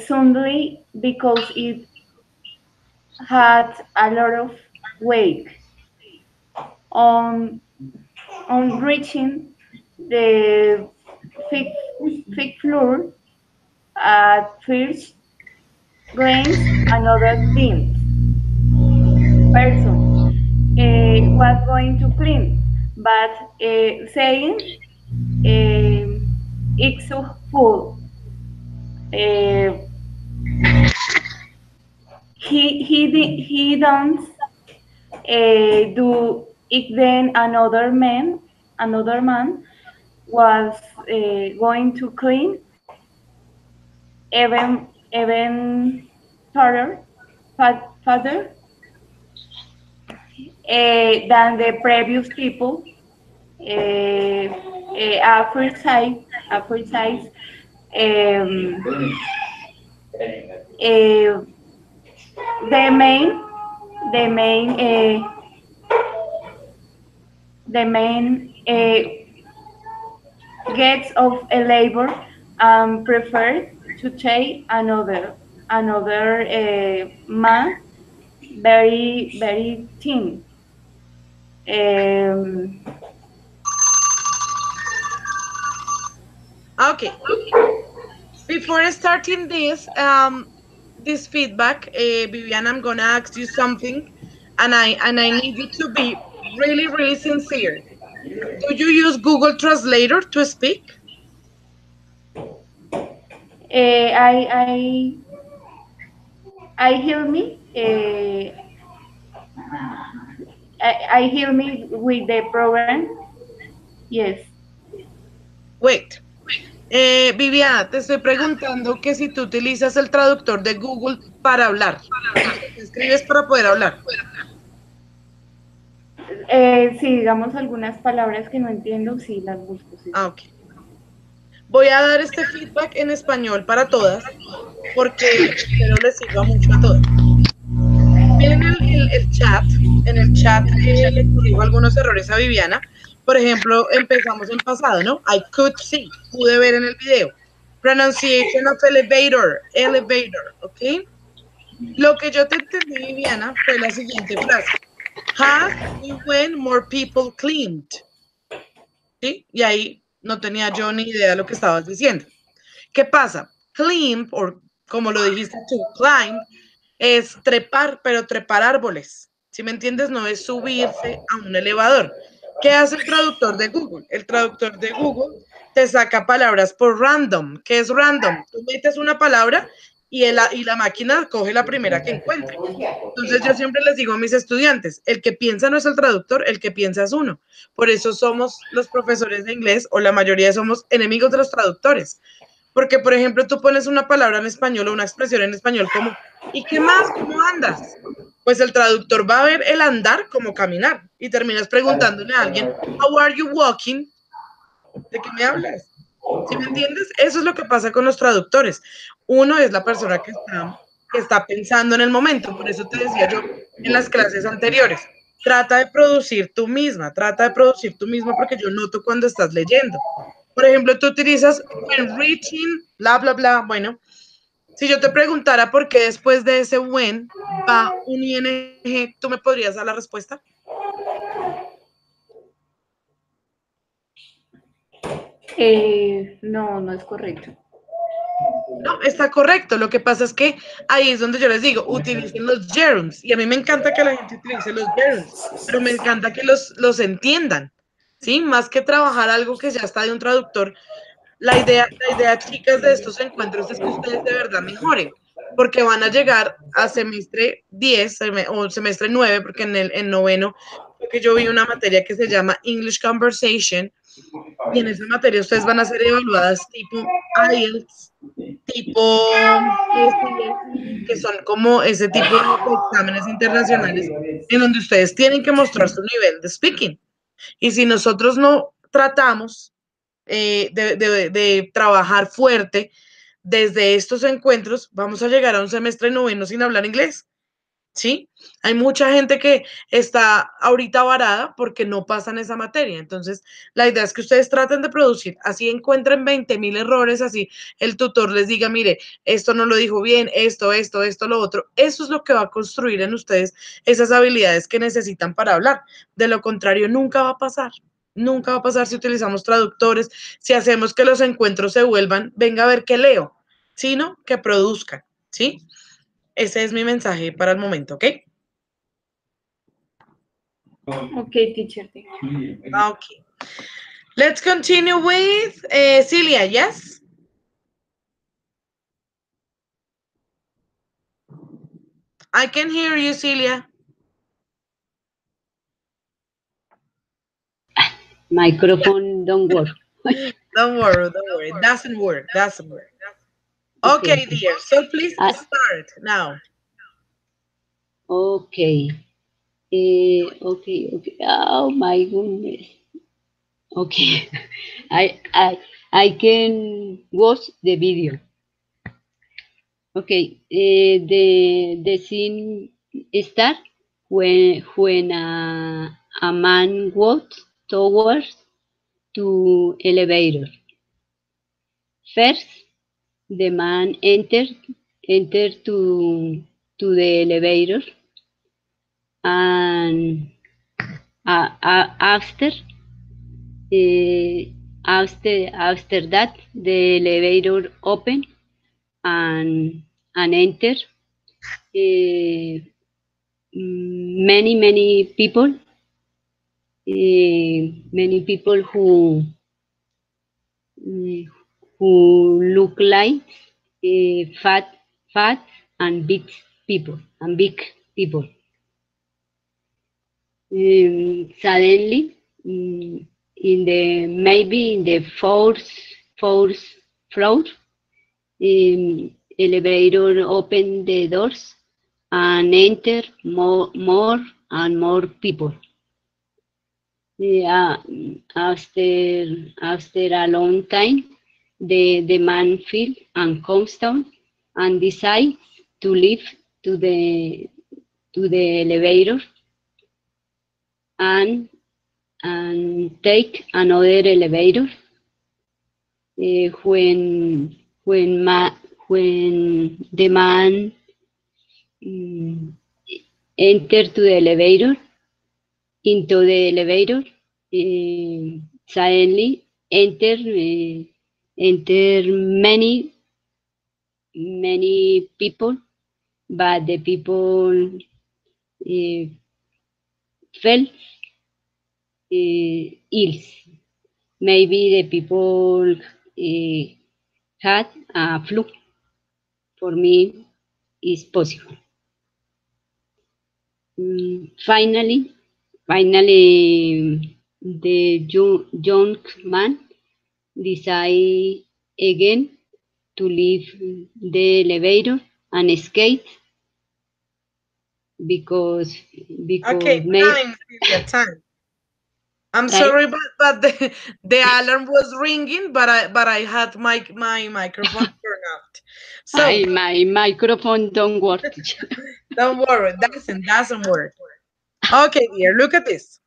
suddenly because it had a lot of weight. On on reaching the fifth, fifth floor, at first glance another team person was going to clean, but saying it's so full. Uh, he don't do it. Then another man was going to clean even further, further than the previous people. At first sight, um, uh, the main, the main, the main gets of a labor and prefer to take another man very thin. Um, Okay, before starting this feedback, Viviana, I'm gonna ask you something, and I need you to be really sincere. Do you use Google Translator to speak? I hear me. I hear me with the program. Yes. Wait. Viviana, te estoy preguntando que si tú utilizas el traductor de Google para hablar. O sea, te escribes para poder hablar. Si digamos algunas palabras que no entiendo, sí las busco. Sí. Ah, ok. Voy a dar este feedback en español para todas, porque espero les sirva mucho a todas. Miren en el chat le corrijo algunos errores a Viviana. Por ejemplo, empezamos en pasado, ¿no? I could see, pude ver en el video. Pronunciation of elevator, ¿ok? Lo que yo te entendí, Viviana, fue la siguiente frase. Has we when more people cleaned. ¿Sí? Y ahí no tenía yo ni idea de lo que estabas diciendo. ¿Qué pasa? Climb, o como lo dijiste tú, climb, es trepar, pero trepar árboles. ¿Sí me entiendes? No es subirse a un elevador. ¿Qué hace el traductor de Google? El traductor de Google te saca palabras por random. ¿Qué es random? Tú metes una palabra y la máquina coge la primera que encuentre. Entonces yo siempre les digo a mis estudiantes, el que piensa no es el traductor, el que piensa es uno. Por eso somos los profesores de inglés, o la mayoría somos enemigos de los traductores. Porque, por ejemplo, tú pones una palabra en español o una expresión en español como, ¿y qué más? ¿Cómo andas? Pues el traductor va a ver el andar como caminar y terminas preguntándole a alguien, how are you walking? ¿De qué me hablas? ¿Sí me entiendes? Eso es lo que pasa con los traductores. Uno es la persona que está pensando en el momento. Por eso te decía yo en las clases anteriores, trata de producir tú misma, trata de producir tú misma porque yo noto cuando estás leyendo. Por ejemplo, tú utilizas when reaching, bla, bla, bla. Bueno, si yo te preguntara por qué después de ese when va un ing, ¿tú me podrías dar la respuesta? No, no es correcto. No, está correcto. Lo que pasa es que ahí es donde yo les digo, utilicen los gerunds. Y a mí me encanta que la gente utilice los gerunds, pero me encanta que los entiendan, ¿sí? Más que trabajar algo que ya está de un traductor. La idea, chicas, de estos encuentros es que ustedes de verdad mejoren, porque van a llegar a semestre 10 o semestre 9, porque en noveno, porque yo vi una materia que se llama English Conversation, y en esa materia ustedes van a ser evaluadas tipo IELTS, tipo SAT, que son como ese tipo de exámenes internacionales en donde ustedes tienen que mostrar su nivel de speaking. Y si nosotros no tratamos de trabajar fuerte desde estos encuentros, vamos a llegar a un semestre noveno sin hablar inglés. ¿Sí? Hay mucha gente que está ahorita varada porque no pasan esa materia. Entonces, la idea es que ustedes traten de producir, así encuentren 20.000 errores, así el tutor les diga, mire, esto no lo dijo bien, esto, lo otro. Eso es lo que va a construir en ustedes esas habilidades que necesitan para hablar. De lo contrario, nunca va a pasar. Nunca va a pasar si utilizamos traductores, si hacemos que los encuentros se vuelvan, venga a ver qué leo, sino que produzcan, ¿sí? Ese es mi mensaje para el momento, ¿ok? Okay, teacher. Thank you. Okay. Let's continue with Celia, yes? I can hear you, Celia. Microphone don't work. Don't worry. It doesn't work. Okay, dear. So please start now. Okay. Okay. Oh my goodness. Okay. I can watch the video. Okay. The scene start when a man walks towards to elevator. First, the man entered to the elevator, and after that, the elevator opened and enter many people, who look like fat and big people. Suddenly, maybe in the fourth floor, elevator opened the doors and enter more and more people. After a long time, the man feels uncomfortable and decides to leave to the elevator and take another elevator. When the man entered to the elevator, suddenly enter many people, but the people felt ill. Maybe the people had a flu. For me, it's possible. Finally, the young man decide again to leave the elevator and skate because Okay, because may time, Celia, time. I'm time. sorry, but the alarm was ringing, but I had my microphone turned off. So My microphone don't work. don't worry, doesn't work. Okay, dear, look at this.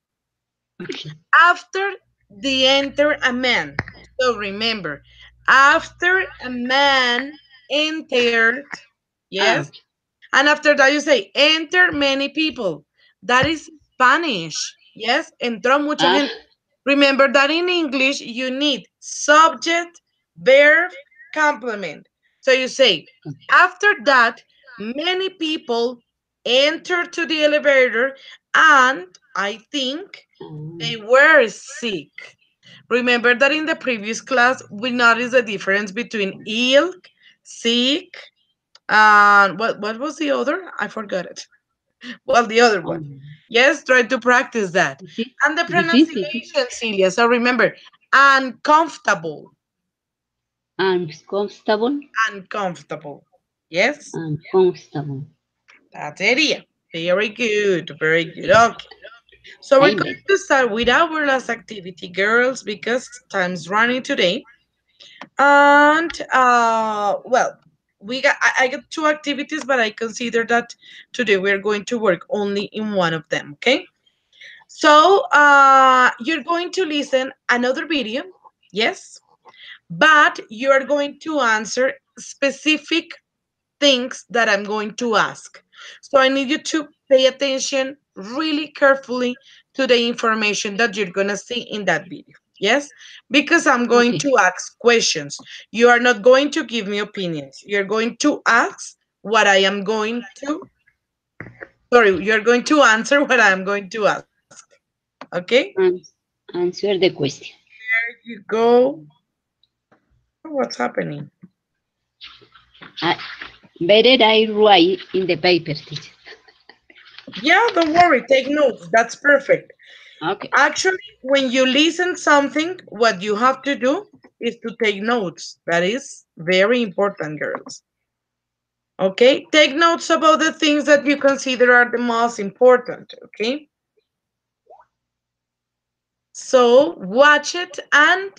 Okay. After the enter a man. So remember, after a man entered, yes, Okay. and after that you say enter many people. That is Spanish. Yes, entró mucha Ah, gente. Remember that in English you need subject, verb, complement. So you say, after that, many people entered to the elevator and I think they were sick. Remember that in the previous class we noticed the difference between ill, sick, and what was the other? I forgot it. Well, the other one. um, Yes, try to practice that. difí- And the difícil. pronunciation, Celia. So remember, uncomfortable, Uncomfortable. uncomfortable. Yes, Uncomfortable. that's it. Yeah. Very good, very good. Okay. So we're Amen. going to start with our last activity, girls, because time's running today. And well, I got two activities, but I consider that today we're going to work only in one of them. Okay. So you're going to listen another video, yes, but you're going to answer specific things that I'm going to ask. So I need you to pay attention really carefully to the information that you're going to see in that video. Yes, because I'm going Okay. to ask questions. You are not going to give me opinions. You're going to ask what I am going to, sorry, you're going to answer what I'm going to ask. Okay? An- Answer the question. There you go. What's happening? I, better I write in the paper, teacher. Yeah, don't worry. Take notes. That's perfect. Okay. Actually, when you listen something, what you have to do is to take notes. That is very important, girls. Okay? Take notes about the things that you consider are the most important. Okay? So watch it and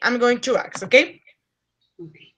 I'm going to ask. Okay? Okay.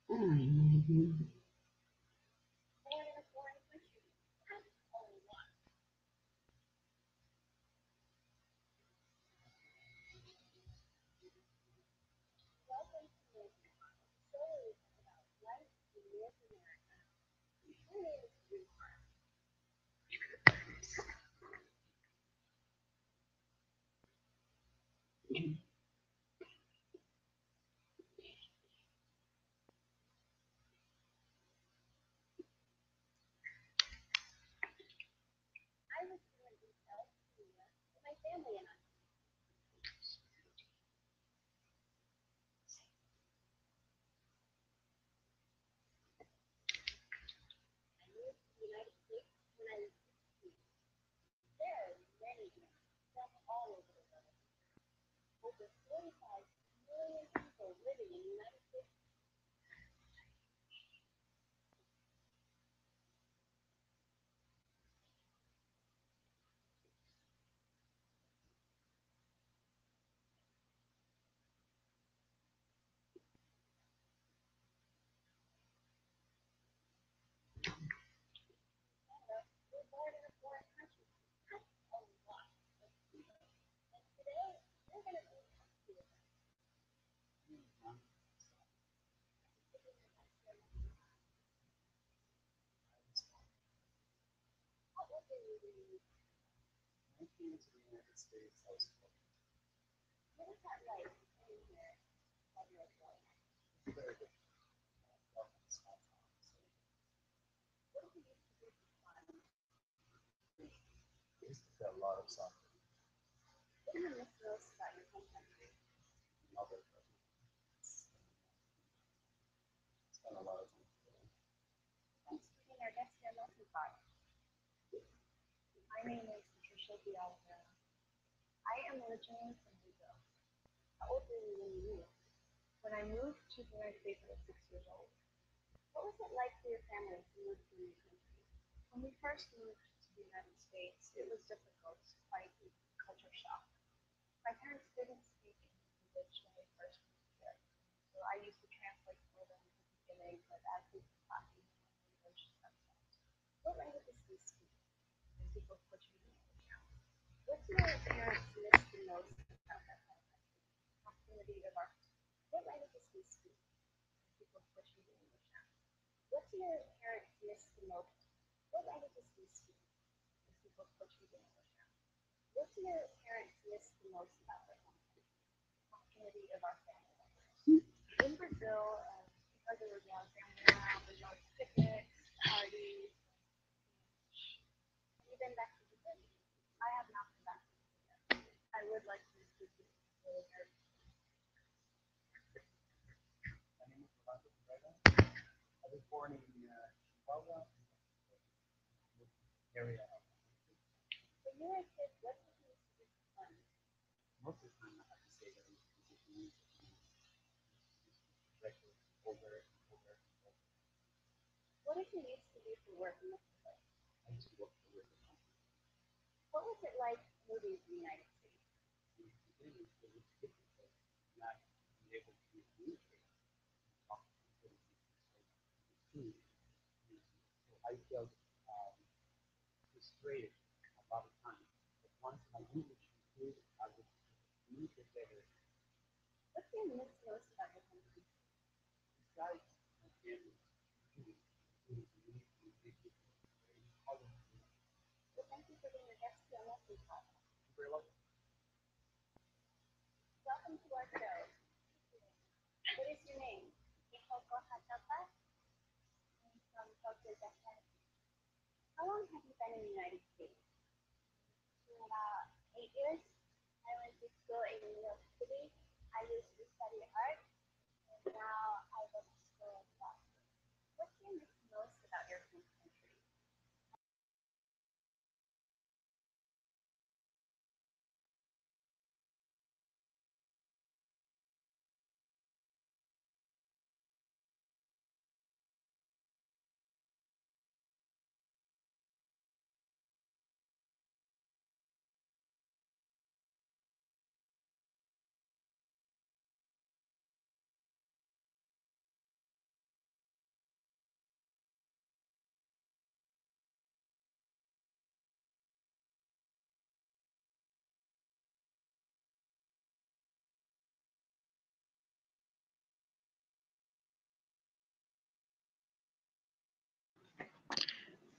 Mm,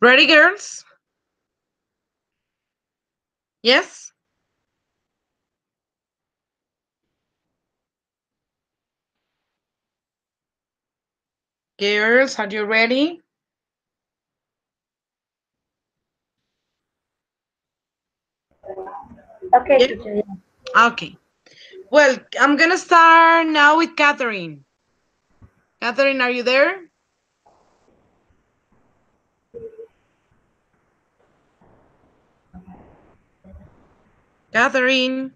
Ready, girls? Yes? Girls, are you ready? Okay, Yeah. teacher. Yeah. Okay. Well, I'm gonna start now with Catherine. Catherine, are you there? Catherine.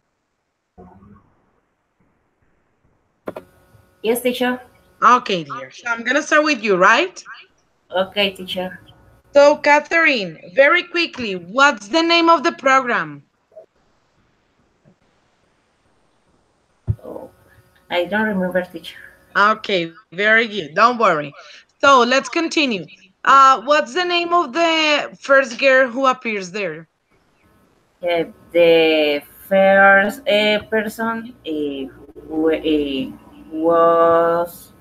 Yes, teacher. Okay, dear. So I'm gonna start with you, right? Okay, teacher. So, Catherine, very quickly, what's the name of the program? Oh, I don't remember, teacher. Okay, very good. Don't worry. So let's continue. What's the name of the first girl who appears there? The first person was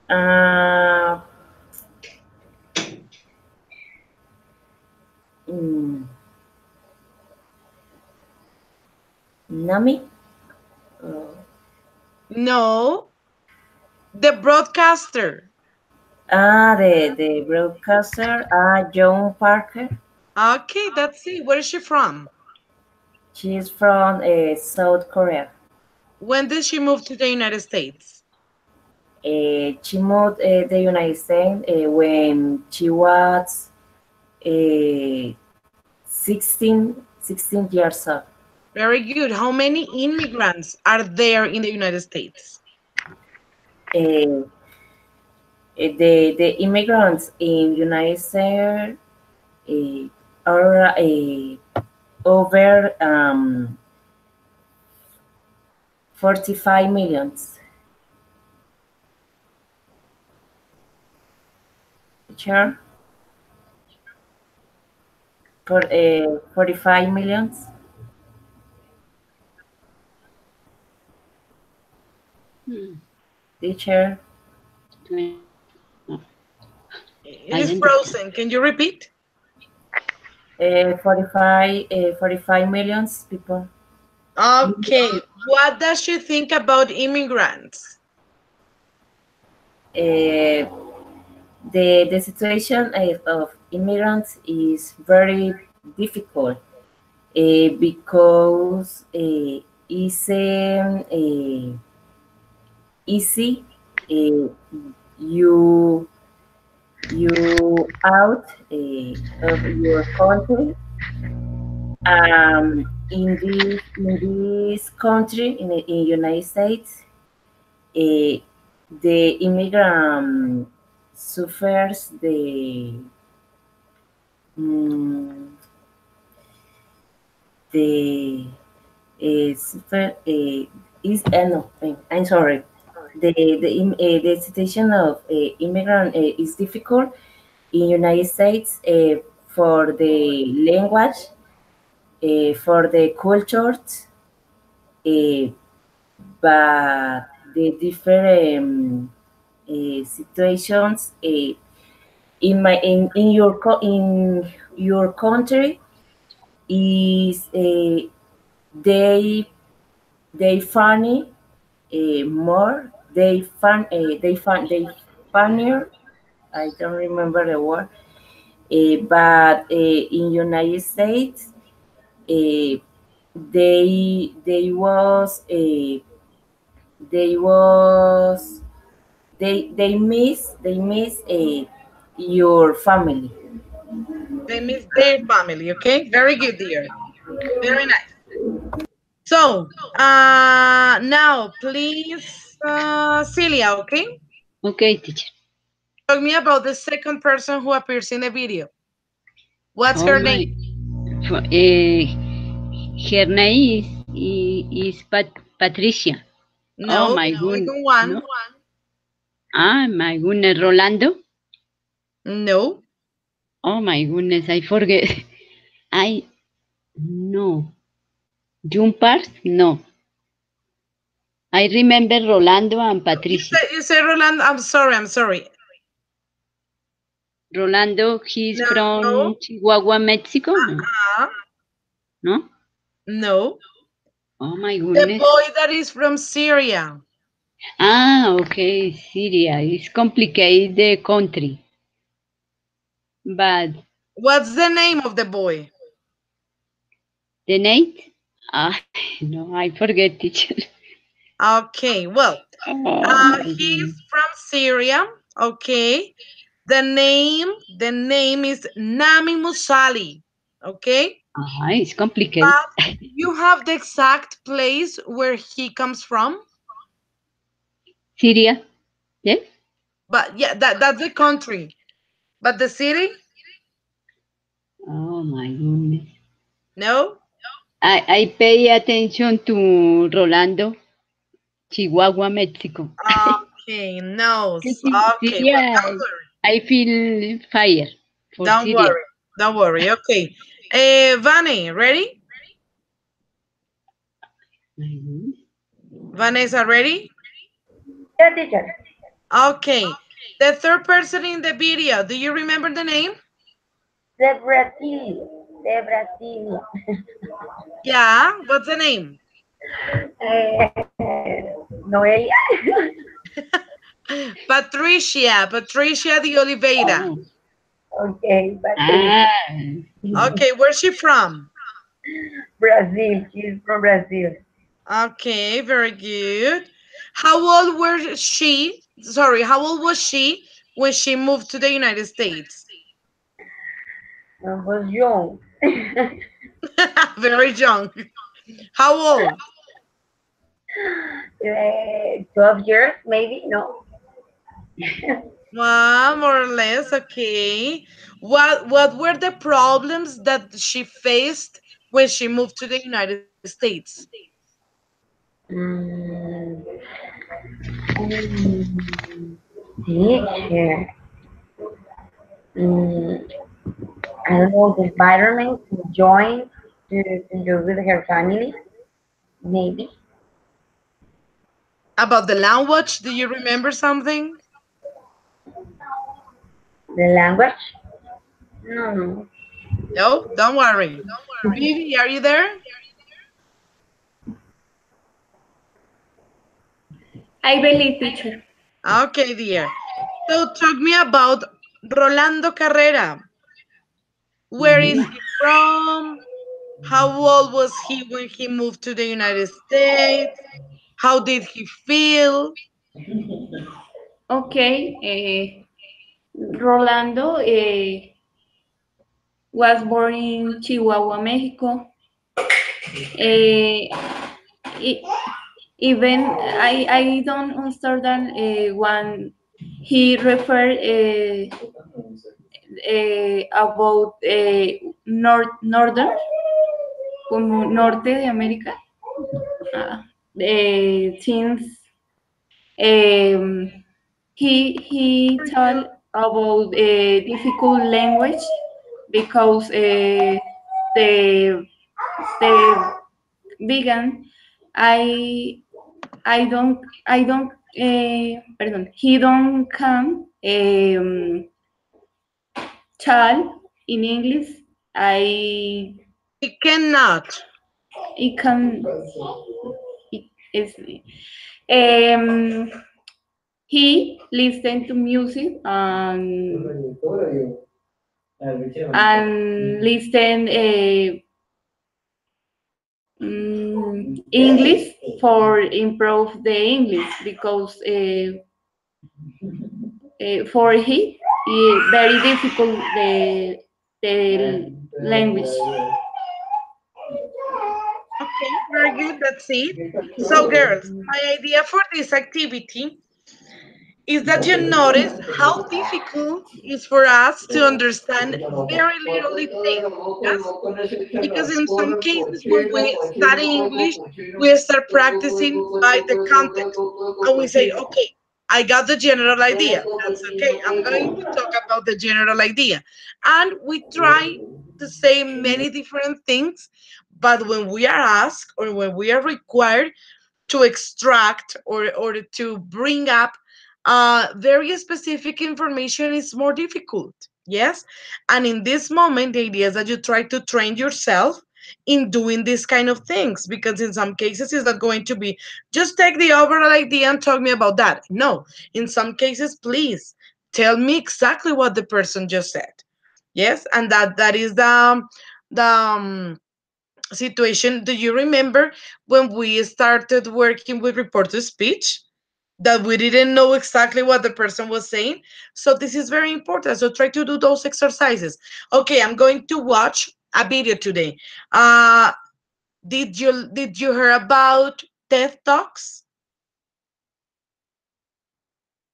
uh, mm, Nami? Uh, No, the broadcaster. the broadcaster, Joan Parker. Okay, that's it. Where is she from? She's from South Korea. When did she move to the United States? She moved the United States when she was uh, 16 years old. Very good. How many immigrants are there in the United States? Uh, the immigrants in United States are over 45 millions. Sure. For 45 millions. Teacher. It is frozen. Can you repeat? 45 millions people. Okay. What does she think about immigrants? The situation of immigrants is very difficult because it's easy you out of your country. In this country, in United States, the immigrant suffers mm, the suffer, is no, I'm sorry. The situation of immigrant is difficult in United States for the language, for the cultures, uh, but the different situations in your country is they funny more they funnier. I don't remember the word, but in United States uh, they was they miss your family. They miss their family. Okay. Very good, dear. Very nice. So, now please, Celia, okay? Okay, teacher. Talk me about the second person who appears in the video. What's Oh her my, name? her name is Patricia. Oh No, my the goodness. second one. No? Ah, my goodness, Rolando. No. Oh my goodness, I forget. I no. Jumpers? No. I remember Rolando and Patricia. You say Rolando. I'm sorry. I'm sorry. Rolando, he's No. from Chihuahua, Mexico? No. Uh, No? no. Oh my The goodness. boy that is from Syria. Ah, okay, Syria. It's complicated the country. But What's the name of the boy? the name? Ah, no, I forget teacher. Okay. Well, Oh my he's goodness. from Syria. Okay. The name is Nami Musali. Okay. Ah, it's complicated. But you have the exact place where he comes from. Syria? Yes? But yeah, that's the country. But the city? Oh my goodness. No. I pay attention to Rolando, Chihuahua, Mexico. Okay. No. Okay. Well, Syria, don't worry. I feel fire for Don't Syria. worry. Don't worry. Okay. Vane, ready? My goodness. Vanessa, ready? Yeah, teacher. Okay. The third person in the video, do you remember the name? The Brazil. The Brazilian. Yeah. What's the name? Noelia. Patricia de Oliveira. Oh. Okay, Patricia. Ah. Okay, where's she from? Brazil. She's from Brazil. Okay, very good. How old was she? Sorry, how old was she when she moved to the United States? I was young. Very young. How old? 12 years, maybe? No. Well, more or less, okay. What were the problems that she faced when she moved to the United States? Mm, teacher. Mm, I don't know, the environment to join, to enjoy with her family, maybe. About the language, do you remember something? The language? No, no. No, don't worry. Vivi, are you there? I believe, teacher. Okay, dear. So talk me about Rolando Carrera. Where is he from? How old was he when he moved to the United States? How did he feel? Okay. Rolando was born in Chihuahua, Mexico. Eh, e- Even I don't understand when he referred about northern, como norte de América, since um, he told about difficult language because the the vegan I don't pardon, he don't come child in English. I He cannot. it can it is um he listen to music and listen English for improve the English because for he very difficult the language. Okay, very good. That's it. So, girls, my idea for this activity is that you notice how difficult it is for us to understand very little things. Yes? Because in some cases, when we study English, we start practicing by the context. And we say, okay, I got the general idea. That's okay. I'm going to talk about the general idea. And we try to say many different things, but when we are asked or when we are required to extract or to bring up very specific information is more difficult. Yes. And in this moment, the idea is that you try to train yourself in doing these kind of things because in some cases it's not going to be just take the overall idea and talk me about that. No, in some cases, please tell me exactly what the person just said. Yes, and that is the situation. Do you remember when we started working with report to speech that we didn't know exactly what the person was saying? So this is very important. So try to do those exercises. Okay, I'm going to watch a video today. Uh, did you hear about TED Talks?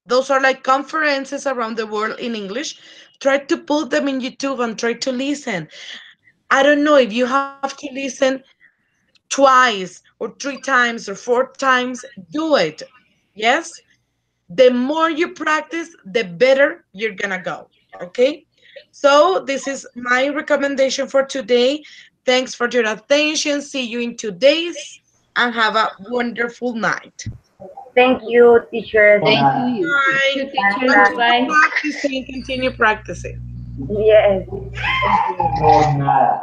Those are like conferences around the world in English. Try to put them in YouTube and try to listen. I don't know if you have to listen twice or three times or four times, do it. Yes? The more you practice, the better you're gonna go. Okay? So, this is my recommendation for today. Thanks for your attention. See you in 2 days and have a wonderful night. Thank you, teachers. Thank you, you too. Bye. You teacher, Continue bye. practicing, continue practicing. Yes. Thank you.